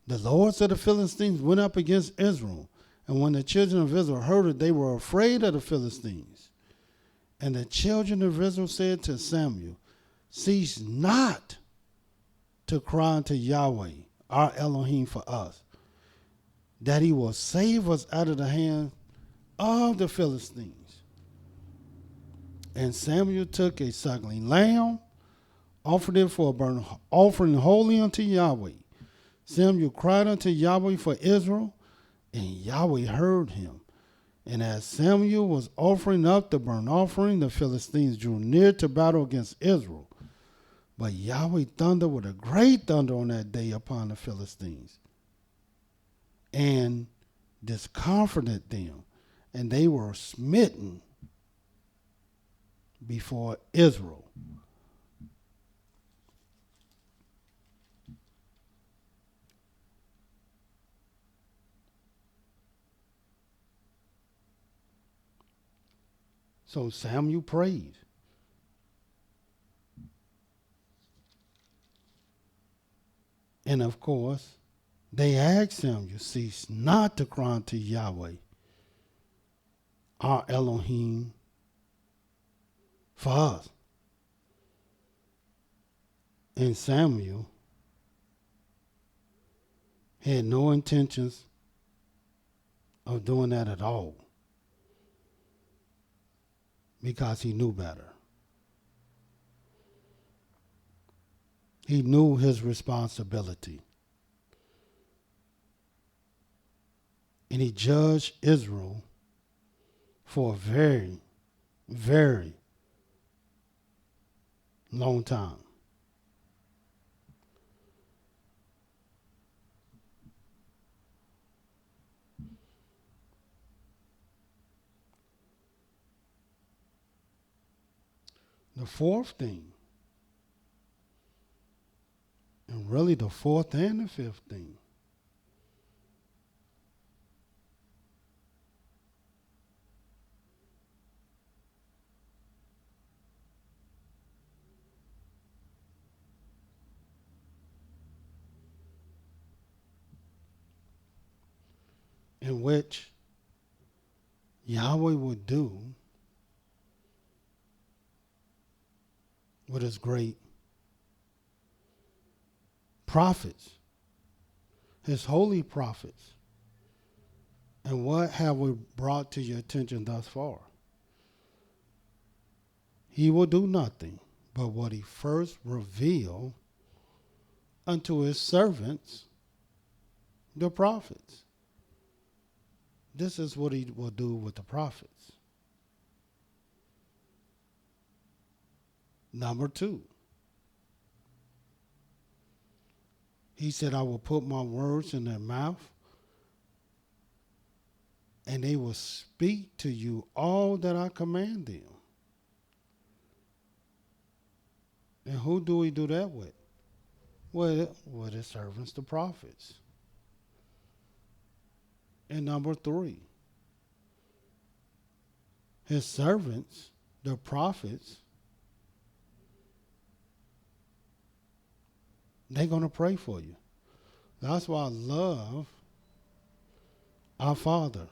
the lords of the Philistines went up against Israel. And when the children of Israel heard it, they were afraid of the Philistines. And the children of Israel said to Samuel, cease not to cry unto Yahweh, our Elohim, for us, that he will save us out of the hand of the Philistines. And Samuel took a suckling lamb, offered it for a burnt offering holy unto Yahweh. Samuel cried unto Yahweh for Israel, and Yahweh heard him. And as Samuel was offering up the burnt offering, the Philistines drew near to battle against Israel. But Yahweh thundered with a great thunder on that day upon the Philistines, and discomforted them, and they were smitten before Israel. So Samuel prayed. And of course, they asked Samuel, cease not to cry unto Yahweh, our Elohim, for us. And Samuel had no intentions of doing that at all, because he knew better. He knew his responsibility. And he judged Israel for a very, very long time. The fourth thing, and really the fourth and the fifth thing, in which Yahweh would do with his great prophets, his holy prophets. And what have we brought to your attention thus far? He will do nothing but what he first revealed unto his servants, the prophets. This is what he will do with the prophets. Number two, he said, I will put my words in their mouth, and they will speak to you all that I command them. And who do we do that with? With his servants, the prophets. And number 3, his servants, the prophets, they're going to pray for you. That's why I love our father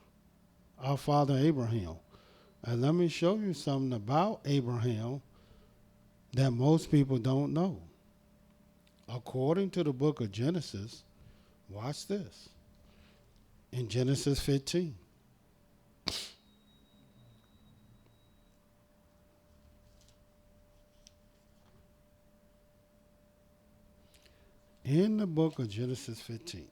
Abraham. And let me show you something about Abraham that most people don't know. According to the book of Genesis, watch this. In Genesis 15. In the book of Genesis 15.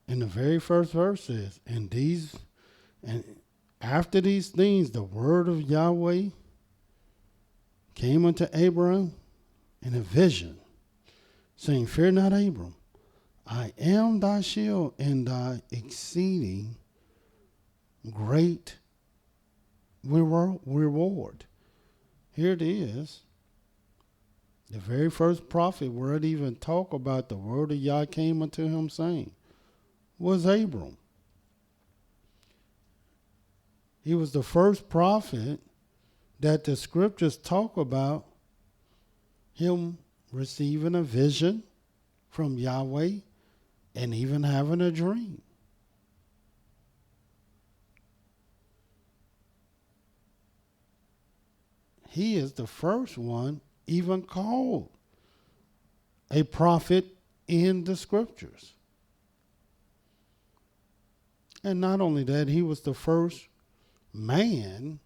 And the very first verse says, and after these things, the word of Yahweh came unto Abram in a vision, saying, fear not, Abram, I am thy shield and thy exceeding great reward. Here it is. The very first prophet where it even talk about the word of Yah came unto him saying, was Abram. He was the first prophet that the scriptures talk about him receiving a vision from Yahweh and even having a dream. He is the first one even called a prophet in the scriptures. And not only that, he was the first man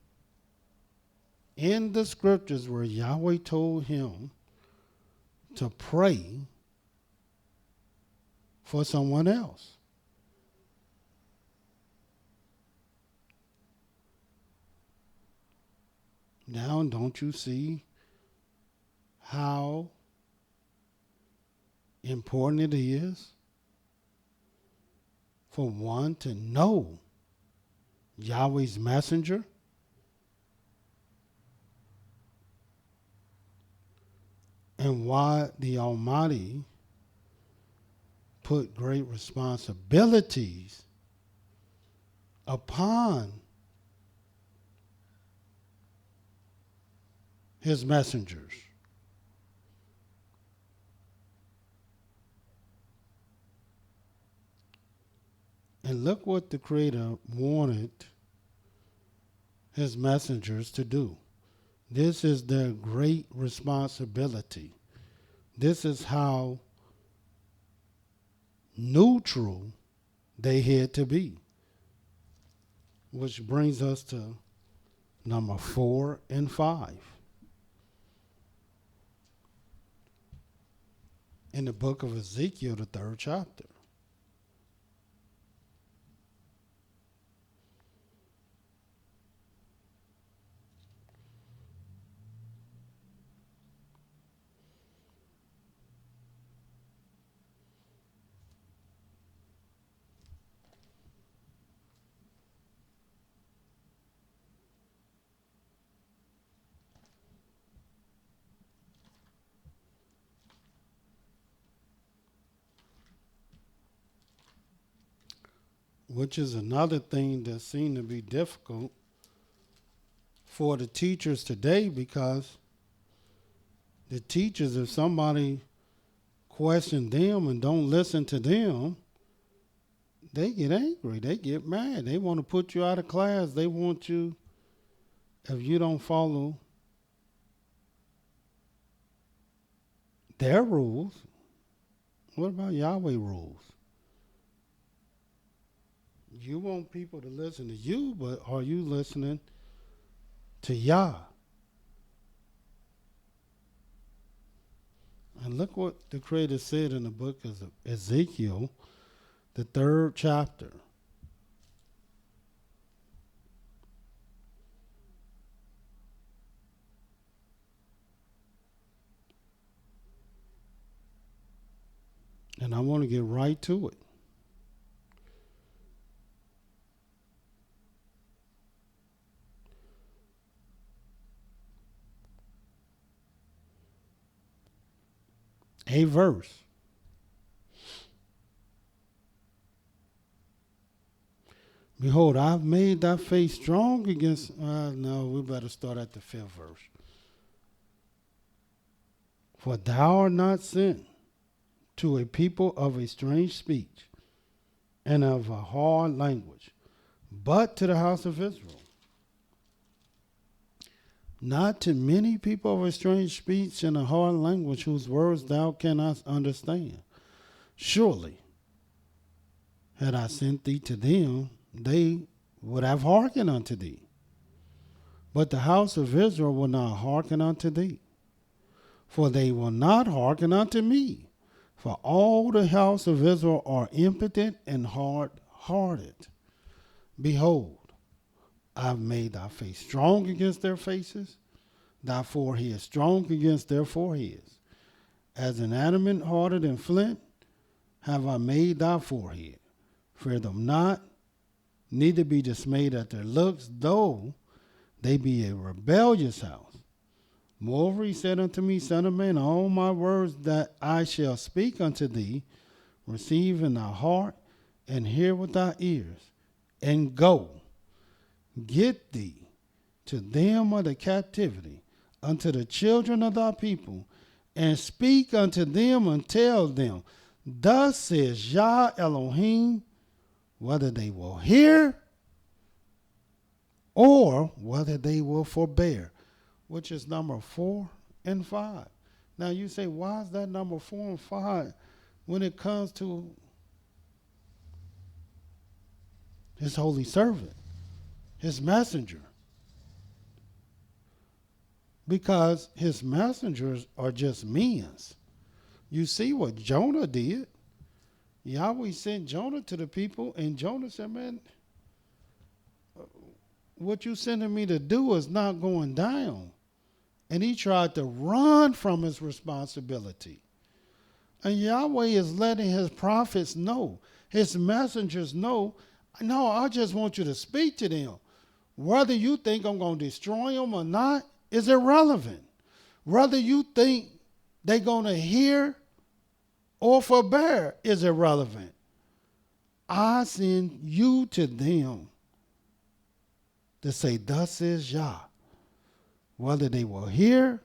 in the scriptures where Yahweh told him to pray for someone else. Now, don't you see how important it is for one to know Yahweh's messenger? And why the Almighty put great responsibilities upon his messengers. And look what the Creator wanted his messengers to do. This is their great responsibility. This is how neutral they had to be. Which brings us to number 4 and 5. In the book of Ezekiel, the 3rd chapter. Which is another thing that seemed to be difficult for the teachers today, because the teachers, if somebody questions them and don't listen to them, they get angry. They get mad. They want to put you out of class. They want you, if you don't follow their rules, what about Yahweh rules? You want people to listen to you, but are you listening to Yah? And look what the Creator said in the book of Ezekiel, the 3rd chapter. And I want to get right to it. a verse. Behold, I've made thy face strong against... no, we better start at the 5th verse. For thou art not sent to a people of a strange speech and of a hard language, but to the house of Israel. Not to many people of a strange speech and a hard language whose words thou cannot understand. Surely, had I sent thee to them, they would have hearkened unto thee. But the house of Israel will not hearken unto thee, for they will not hearken unto me. For all the house of Israel are impotent and hard-hearted. Behold, I've made thy face strong against their faces, thy forehead strong against their foreheads. As an adamant harder than flint, have I made thy forehead. Fear them not, neither be dismayed at their looks, though they be a rebellious house. Moreover, he said unto me, Son of man, all my words that I shall speak unto thee, receive in thy heart, and hear with thy ears, and go. Get thee to them of the captivity, unto the children of thy people, and speak unto them and tell them, Thus says Yah Elohim, whether they will hear or whether they will forbear, which is number 4 and 5. Now you say, why is that number 4 and 5 when it comes to his holy servant, his messenger? Because his messengers are just men's. You see what Jonah did. Yahweh sent Jonah to the people, and Jonah said, man, what you sending me to do is not going down. And he tried to run from his responsibility. And Yahweh is letting his prophets know, his messengers know, no, I just want you to speak to them. Whether you think I'm going to destroy them or not is irrelevant. Whether you think they're going to hear or forbear is irrelevant. I send you to them to say, Thus says Yah. Whether they will hear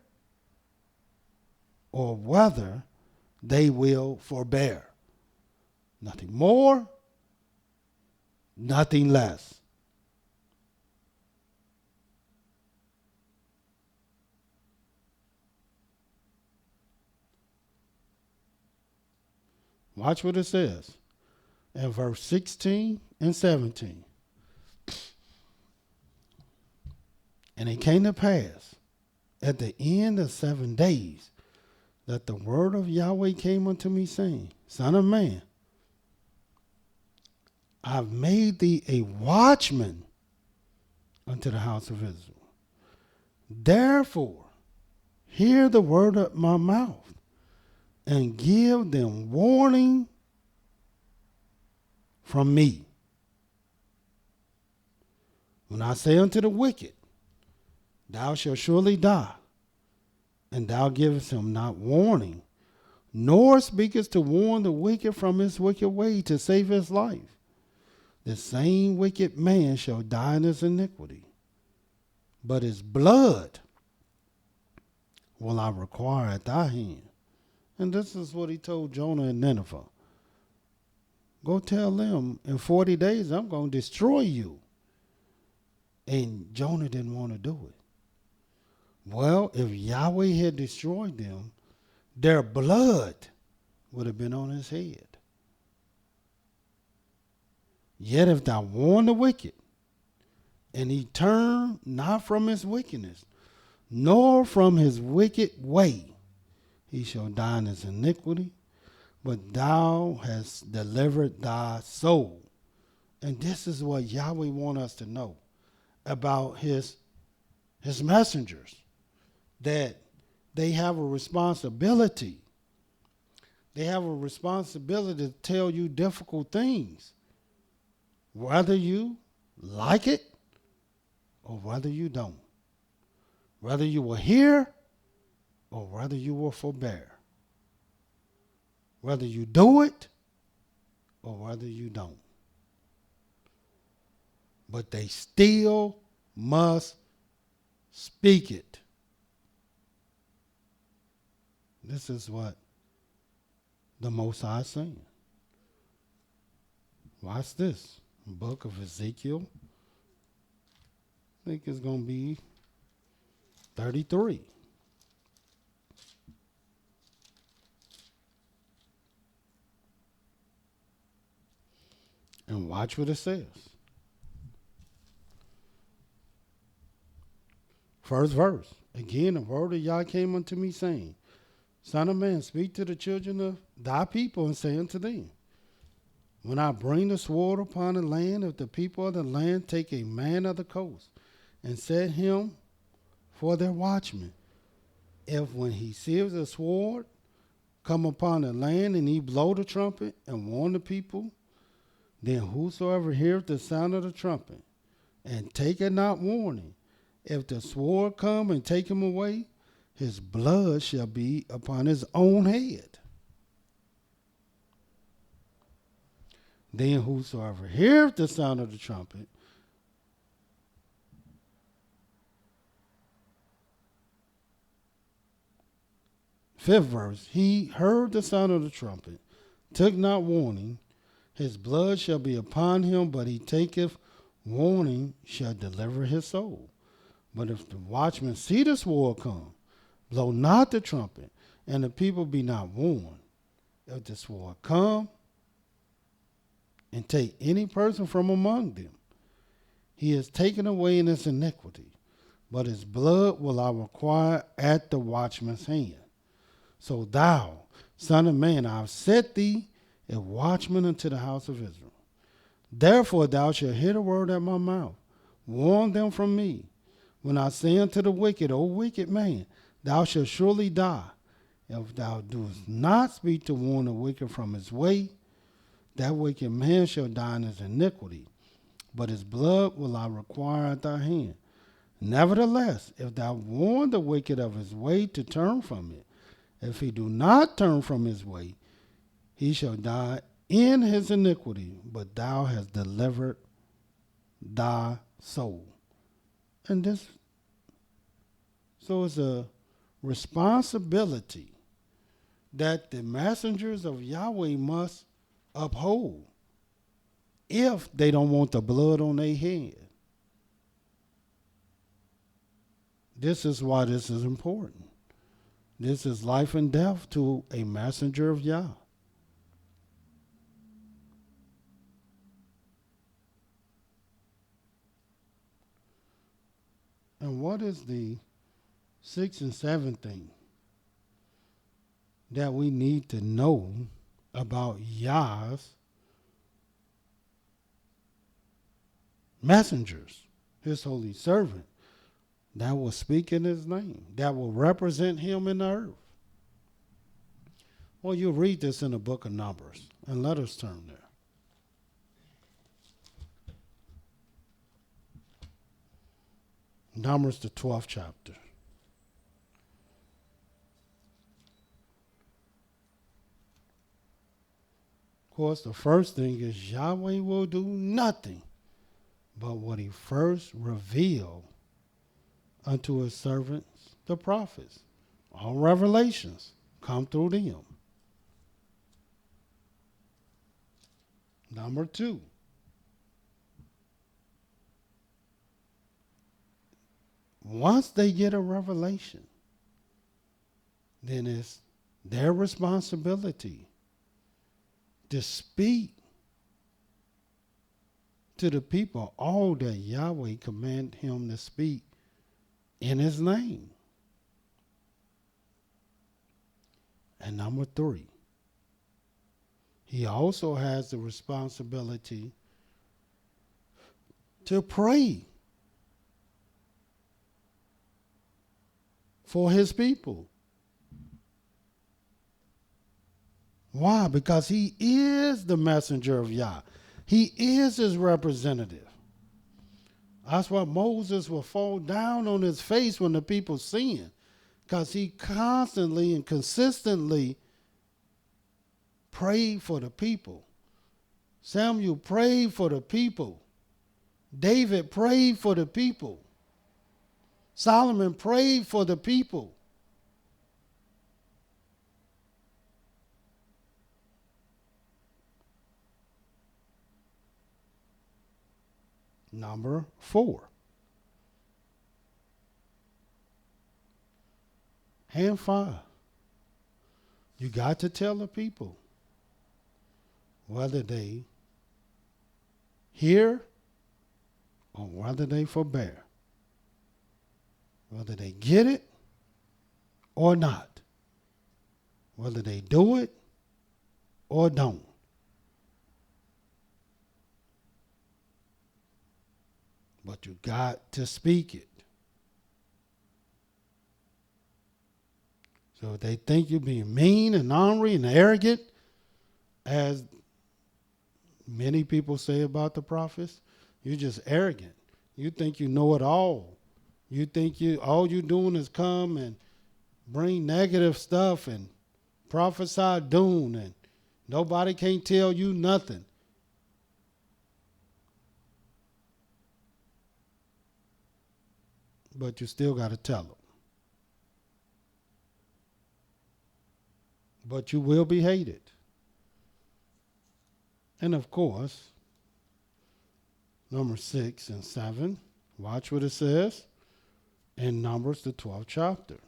or whether they will forbear. Nothing more, nothing less. Watch what it says in verse 16 and 17. And it came to pass at the end of 7 days that the word of Yahweh came unto me, saying, Son of man, I've made thee a watchman unto the house of Israel. Therefore, hear the word of my mouth, and give them warning from me. When I say unto the wicked, Thou shalt surely die, and thou givest him not warning, nor speakest to warn the wicked from his wicked way to save his life, the same wicked man shall die in his iniquity, but his blood will I require at thy hand. And this is what he told Jonah and Nineveh. Go tell them, in 40 days I'm going to destroy you. And Jonah didn't want to do it. Well, if Yahweh had destroyed them, their blood would have been on his head. Yet if thou warn the wicked, and he turn not from his wickedness, nor from his wicked way, he shall die in his iniquity, but thou hast delivered thy soul. And this is what Yahweh wants us to know about his messengers, that they have a responsibility. They have a responsibility to tell you difficult things, whether you like it or whether you don't, whether you will hear or whether you will forbear. whether you do it or whether you don't. But they still must speak it. This is what the Most High is saying. Watch this. Book of Ezekiel. I think it's going to be 33. And watch what it says. First verse. Again, the word of Yah came unto me, saying, Son of man, speak to the children of thy people, and say unto them, when I bring the sword upon the land, if the people of the land take a man of the coast, and set him for their watchman, if when he sees the sword come upon the land, and he blow the trumpet, and warn the people, then whosoever heareth the sound of the trumpet, and taketh not warning, if the sword come and take him away, his blood shall be upon his own head. Then whosoever heareth the sound of the trumpet, fifth verse, he heard the sound of the trumpet, took not warning, his blood shall be upon him, but he taketh warning, shall deliver his soul. But if the watchman see the sword come, blow not the trumpet, and the people be not warned, if the sword come and take any person from among them, he is taken away in his iniquity, but his blood will I require at the watchman's hand. So thou, son of man, I have set thee a watchman unto the house of Israel. Therefore thou shalt hear the word at my mouth. Warn them from me. When I say unto the wicked, O wicked man, thou shalt surely die. If thou doest not speak to warn the wicked from his way, that wicked man shall die in his iniquity, but his blood will I require at thy hand. Nevertheless, if thou warn the wicked of his way to turn from it, if he do not turn from his way, he shall die in his iniquity, but thou hast delivered thy soul. And this, so it's a responsibility that the messengers of Yahweh must uphold if they don't want the blood on their head. This is why this is important. This is life and death to a messenger of Yah. And what is the sixth and seventh thing that we need to know about Yah's messengers, his holy servant, that will speak in his name, that will represent him in the earth? Well, you'll read this in the book of Numbers, and let us turn there. Numbers, the 12th chapter. Of course, the first thing is Yahweh will do nothing but what he first revealed unto his servants, the prophets. All revelations come through them. Number 2. Once they get a revelation, then it's their responsibility to speak to the people all that Yahweh commanded him to speak in his name. And number 3, he also has the responsibility to pray for his people. Why? Because he is the messenger of Yah. He is his representative. That's why Moses will fall down on his face when the people sin, because he constantly and consistently prayed for the people. Samuel prayed for the people. David prayed for the people. Solomon prayed for the people. Number 4. Hand fire. You got to tell the people whether they hear or whether they forbear. Whether they get it or not. Whether they do it or don't. But you got to speak it. So if they think you're being mean and ornery and arrogant, as many people say about the prophets, you're just arrogant. You think you know it all. You think all you're doing is come and bring negative stuff and prophesy doom, and nobody can tell you nothing. But you still got to tell them. But you will be hated. And of course, number 6 and 7, watch what it says in Numbers, the 12th chapter.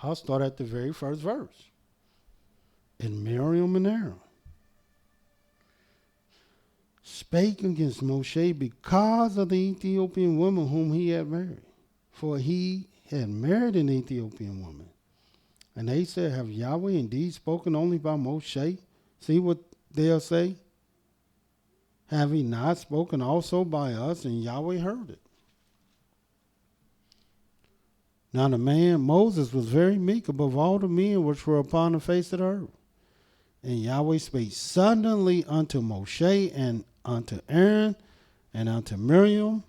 I'll start at the very first verse. And Miriam and Aaron spake against Moshe because of the Ethiopian woman whom he had married. For he had married an Ethiopian woman. And they said, have Yahweh indeed spoken only by Moshe? See what they'll say? Have he not spoken also by us? And Yahweh heard it. Now the man Moses was very meek above all the men which were upon the face of the earth. And Yahweh spake suddenly unto Moshe and unto Aaron and unto Miriam,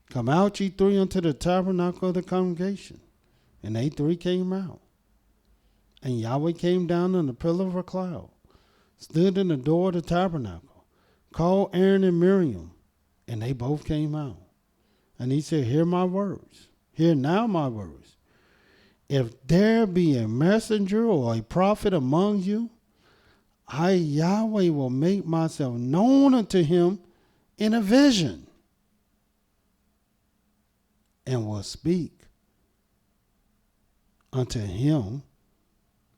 come out ye three unto the tabernacle of the congregation. And they three came out. And Yahweh came down in the pillar of a cloud, stood in the door of the tabernacle, called Aaron and Miriam, and they both came out. And he said, hear my words. Hear now my words. If there be a messenger or a prophet among you, I, Yahweh, will make myself known unto him in a vision and will speak unto him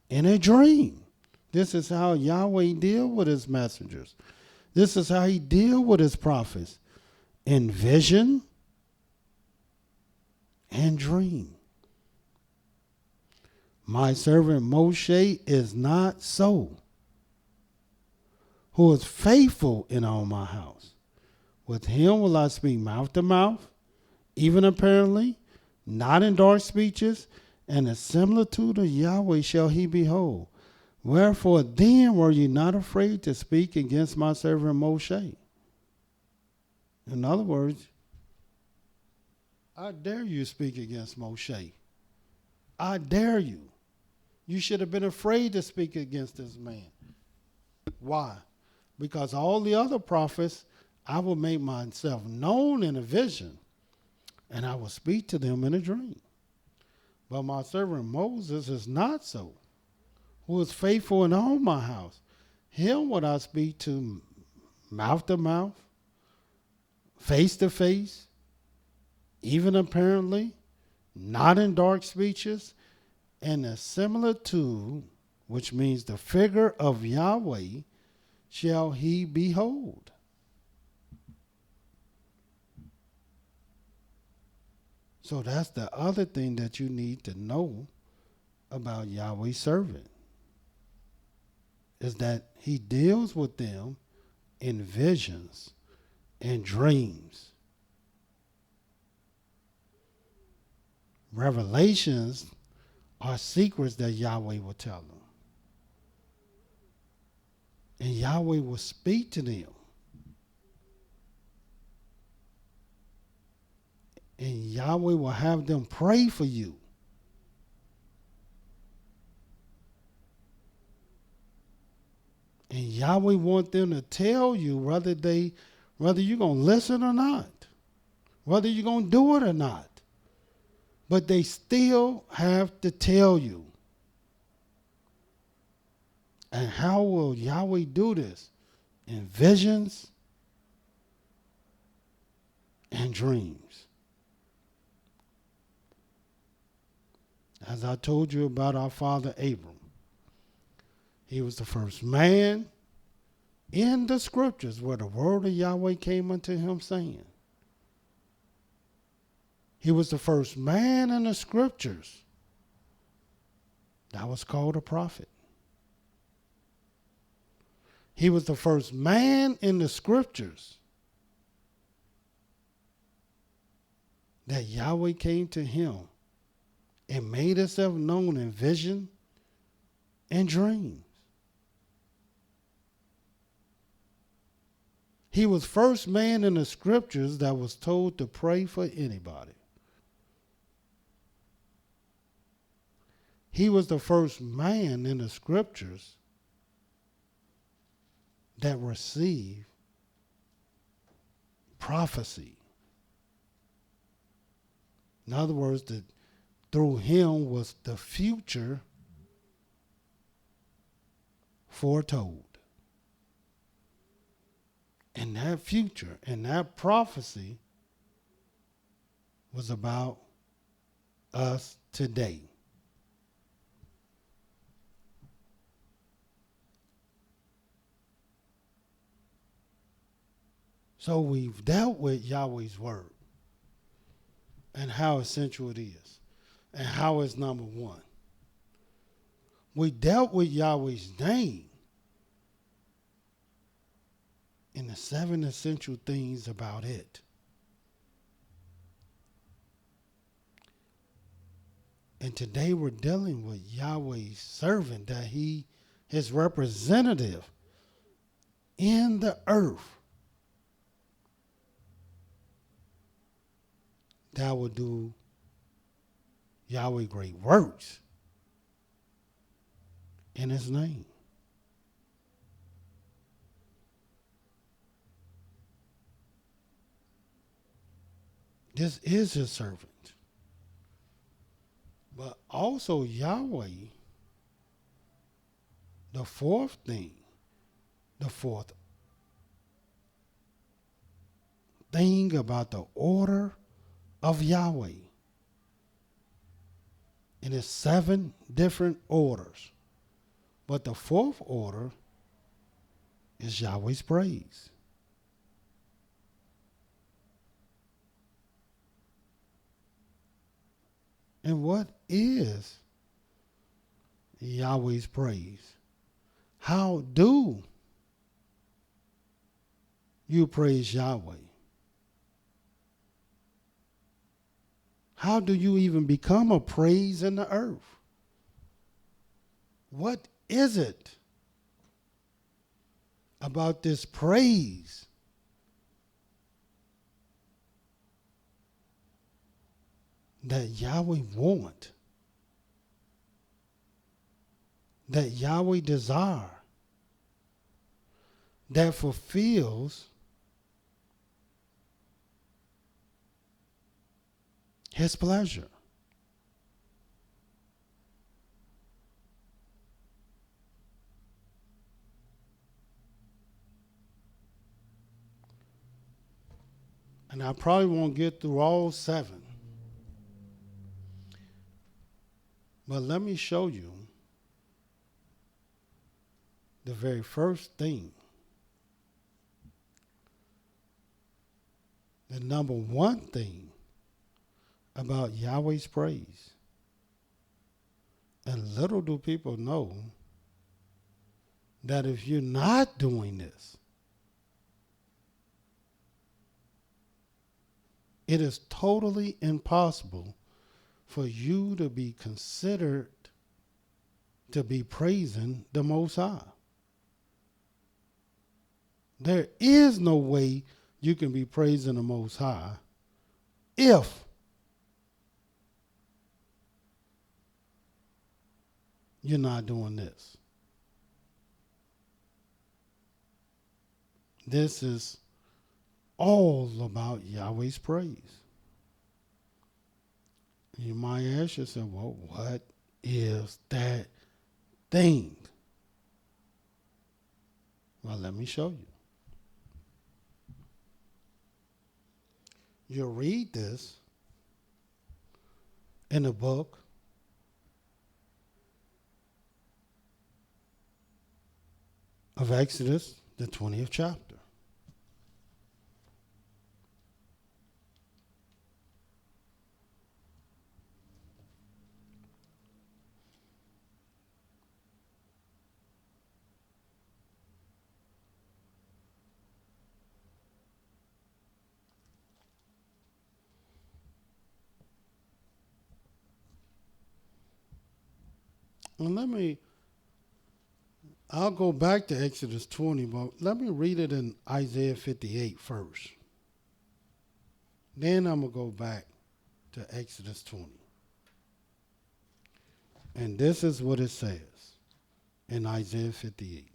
in a dream. This is how Yahweh deal with his messengers. This is how he deal with his prophets. In vision and dream. My servant Moshe is not so, who is faithful in all my house. With him will I speak mouth to mouth, even apparently, not in dark speeches, and the similitude of Yahweh shall he behold. Wherefore then were ye not afraid to speak against my servant Moshe? In other words, I dare you speak against Moshe. I dare you. You should have been afraid to speak against this man. Why? Because all the other prophets, I will make myself known in a vision, and I will speak to them in a dream. But my servant Moses is not so, who is faithful in all my house. Him would I speak to mouth, face to face, even apparently, not in dark speeches, and the similitude, which means the figure of Yahweh, shall he behold. So that's the other thing that you need to know about Yahweh's servant, is that he deals with them in visions and dreams. Revelations are secrets that Yahweh will tell them. And Yahweh will speak to them. And Yahweh will have them pray for you. Yahweh want them to tell you whether you're going to listen or not, whether you're going to do it or not. But they still have to tell you. And how will Yahweh do this? In visions and dreams. As I told you about our father Abram, he was the first man in the scriptures where the word of Yahweh came unto him saying. He was the first man in the scriptures that was called a prophet. He was the first man in the scriptures that Yahweh came to him and made himself known in vision and dreams. He was first man in the scriptures that was told to pray for anybody. He was the first man in the scriptures that received prophecy. In other words, through him was the future foretold. And that future and that prophecy was about us today. So we've dealt with Yahweh's word and how essential it is and how it's number one. We dealt with Yahweh's name and the 7 essential things about it. And today we're dealing with Yahweh's servant, that his representative in the earth, that will do Yahweh great works in his name. This is his servant. But also Yahweh, the fourth thing about the order of Yahweh. And it's 7 different orders. But the fourth order is Yahweh's praise. And what is Yahweh's praise? How do you praise Yahweh? How do you even become a praise in the earth? What is it about this praise that Yahweh want, that Yahweh desire, that fulfills his pleasure? And I probably won't get through all 7. But let me show you the very first thing. The number one thing about Yahweh's praise. And little do people know that if you're not doing this, it is totally impossible for you to be considered to be praising the Most High. There is no way you can be praising the Most High if you're not doing this. This is all about Yahweh's praise. You might ask yourself, well, what is that thing? Well, let me show you. You'll read this in the book of Exodus, the 20th chapter. And I'll go back to Exodus 20, but let me read it in Isaiah 58 first. Then I'm going to go back to Exodus 20. And this is what it says in Isaiah 58.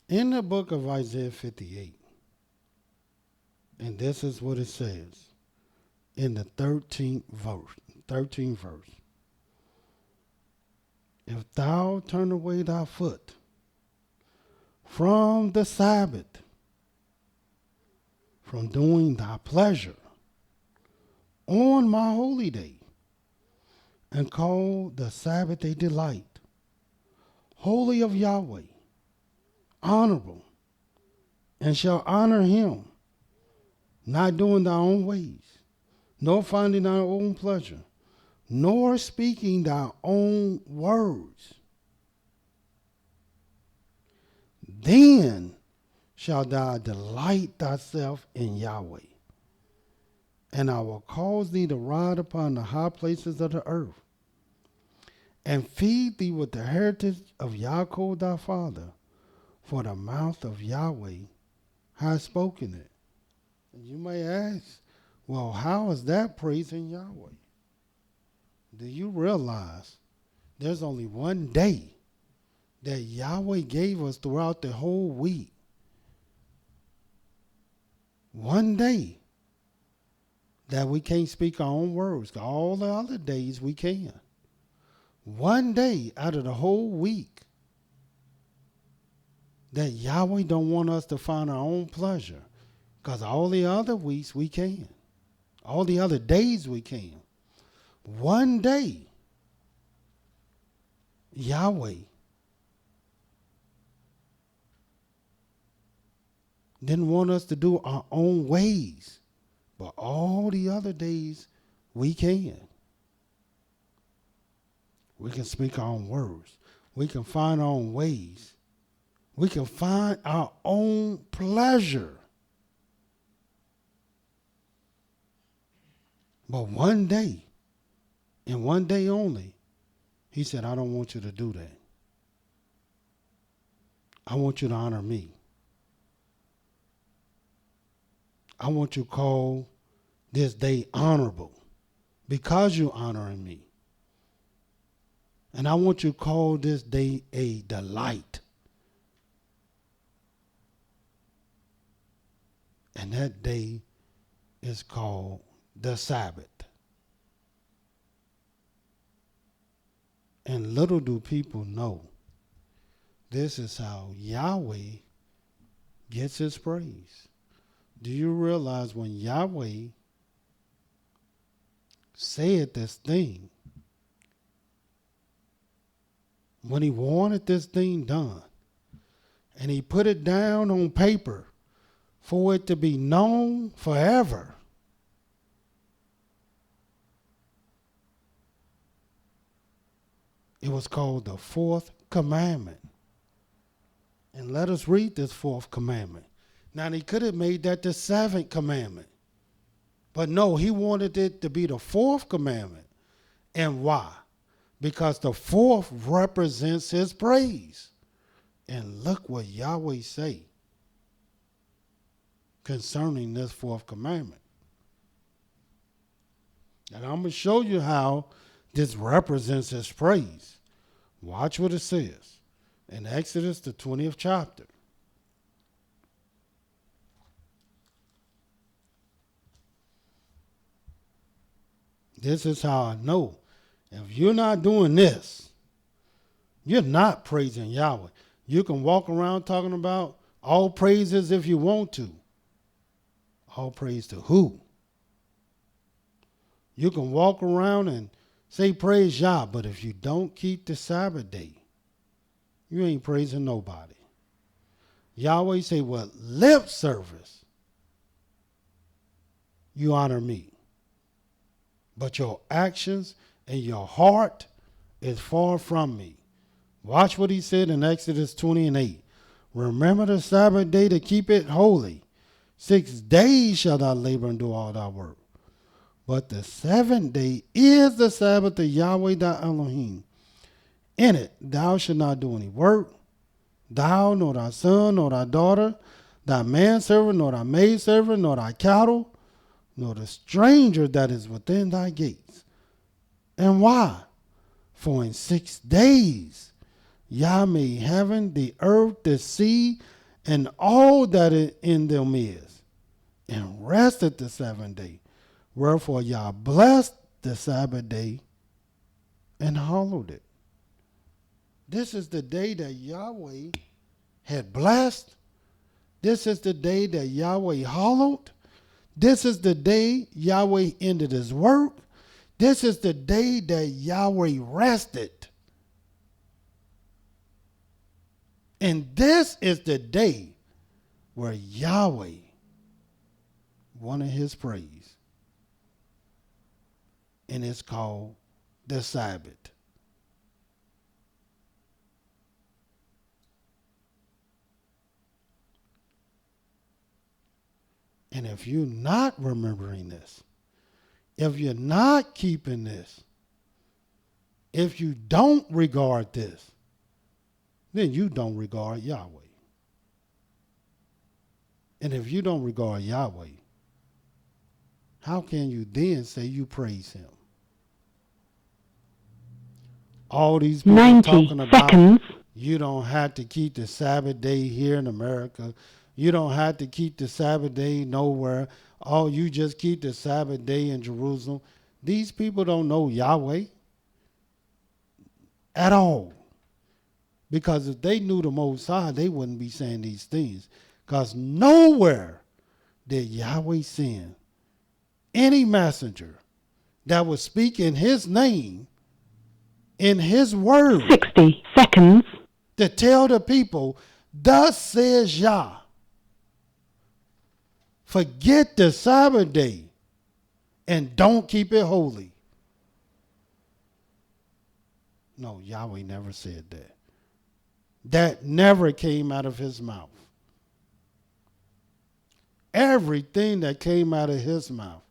In the book of Isaiah 58, and this is what it says in the 13th verse. If thou turn away thy foot from the Sabbath, from doing thy pleasure on my holy day, and call the Sabbath a delight, holy of Yahweh, honorable, and shall honor him, not doing thy own ways, nor finding thy own pleasure, nor speaking thy own words. Then shalt thou delight thyself in Yahweh, and I will cause thee to ride upon the high places of the earth, and feed thee with the heritage of Yaakov thy father, for the mouth of Yahweh has spoken it. And you may ask, well, how is that praising Yahweh? Do you realize there's only one day that Yahweh gave us throughout the whole week? One day that we can't speak our own words. All the other days we can. One day out of the whole week that Yahweh don't want us to find our own pleasure, because all the other weeks we can. All the other days we can. One day, Yahweh didn't want us to do our own ways, but all the other days we can. We can speak our own words. We can find our own ways. We can find our own pleasure. But one day, and one day only, he said, I don't want you to do that. I want you to honor me. I want you to call this day honorable because you're honoring me. And I want you to call this day a delight. And that day is called the Sabbath. And little do people know, this is how Yahweh gets his praise. Do you realize when Yahweh said this thing, when he wanted this thing done, and he put it down on paper for it to be known forever, it was called the fourth commandment. And let us read this fourth commandment. Now, he could have made that the seventh commandment. But no, he wanted it to be the fourth commandment. And why? Because the fourth represents his praise. And look what Yahweh say concerning this fourth commandment. And I'm going to show you how this represents his praise. Watch what it says in Exodus, the 20th chapter. This is how I know. If you're not doing this, you're not praising Yahweh. You can walk around talking about all praises if you want to. All praise to who? You can walk around and say praise Yah, but if you don't keep the Sabbath day, you ain't praising nobody. Yahweh say, well, lip service, you honor me. But your actions and your heart is far from me. Watch what he said in Exodus 20:8. Remember the Sabbath day to keep it holy. 6 days shalt thou labor and do all thy work. But the 7th day is the Sabbath of Yahweh thy Elohim. In it thou shalt not do any work, thou, nor thy son, nor thy daughter, thy manservant, nor thy maidservant, nor thy cattle, nor the stranger that is within thy gates. And why? For in 6 days Yah made heaven, the earth, the sea, and all that in them is, and rested the 7th day. Wherefore Yah blessed the Sabbath day and hallowed it. This is the day that Yahweh had blessed. This is the day that Yahweh hallowed. This is the day Yahweh ended his work. This is the day that Yahweh rested. And this is the day where Yahweh wanted his praise. And it's called the Sabbath. And if you're not remembering this, if you're not keeping this, if you don't regard this, then you don't regard Yahweh. And if you don't regard Yahweh, how can you then say you praise him? All these people talking about you don't have to keep the Sabbath day here in America. You don't have to keep the Sabbath day nowhere. Oh, you just keep the Sabbath day in Jerusalem. These people don't know Yahweh at all. Because if they knew the Most High, they wouldn't be saying these things. Because nowhere did Yahweh send any messenger that would speak in his name, in his word. 60 seconds. To tell the people, thus says Yah. Forget the Sabbath day and don't keep it holy. No, Yahweh never said that. That never came out of his mouth. Everything that came out of his mouth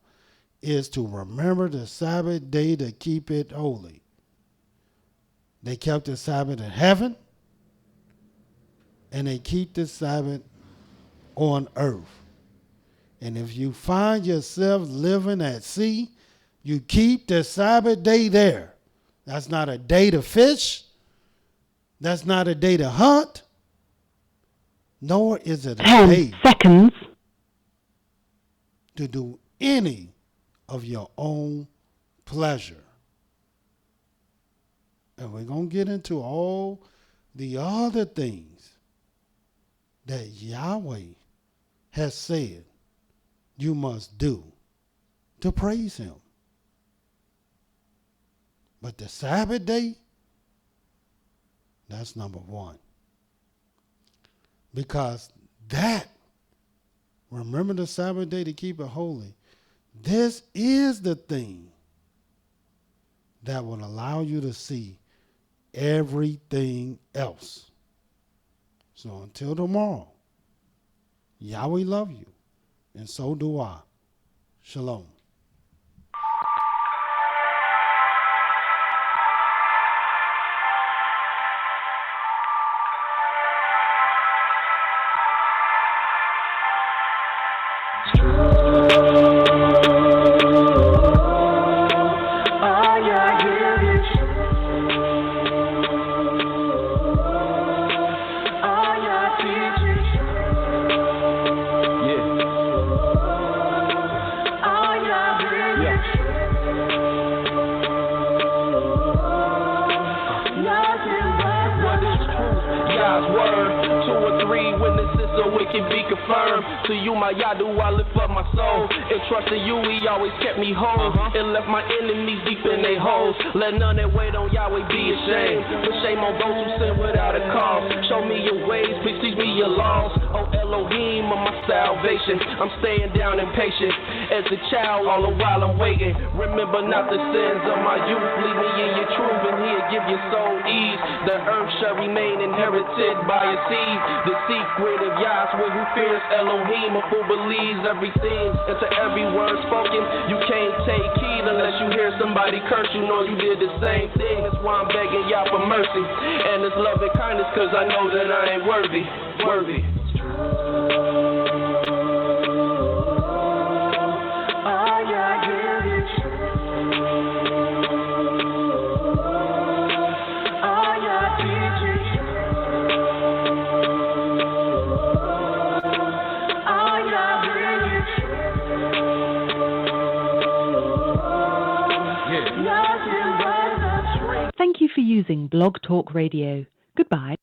is to remember the Sabbath day to keep it holy. They kept the Sabbath in heaven, and they keep the Sabbath on earth. And if you find yourself living at sea, you keep the Sabbath day there. That's not a day to fish. That's not a day to hunt. Nor is it a 10 day seconds. To do any of your own pleasure. And we're going to get into all the other things that Yahweh has said you must do to praise him. But the Sabbath day, that's number one. Because that, remember the Sabbath day to keep it holy, this is the thing that will allow you to see everything else. So until tomorrow, Yahweh love you, and so do I. Shalom. so it can be confirmed. To you, my Yah, do I lift up my soul. And trusting you, he always kept me whole. And left my enemies deep in their holes. Let none that wait on Yahweh be ashamed. But shame on those who sin without a cause. Show me your ways, please teach me your laws. Oh Elohim of my salvation, I'm staying down impatient. As a child, all the while I'm waiting. Remember not the sins of my youth. Lead me in your truth, and he'll give your soul ease. The earth shall remain inherited by a seed. The secret of Yah's will who fears Elohim, or who believes everything. And to every word spoken, you can't take heed unless you hear somebody curse you. Know you did the same thing. That's why I'm begging Yah for mercy and His love and kindness, cause I know that I ain't worthy. Thank you for using Blog Talk Radio. Goodbye.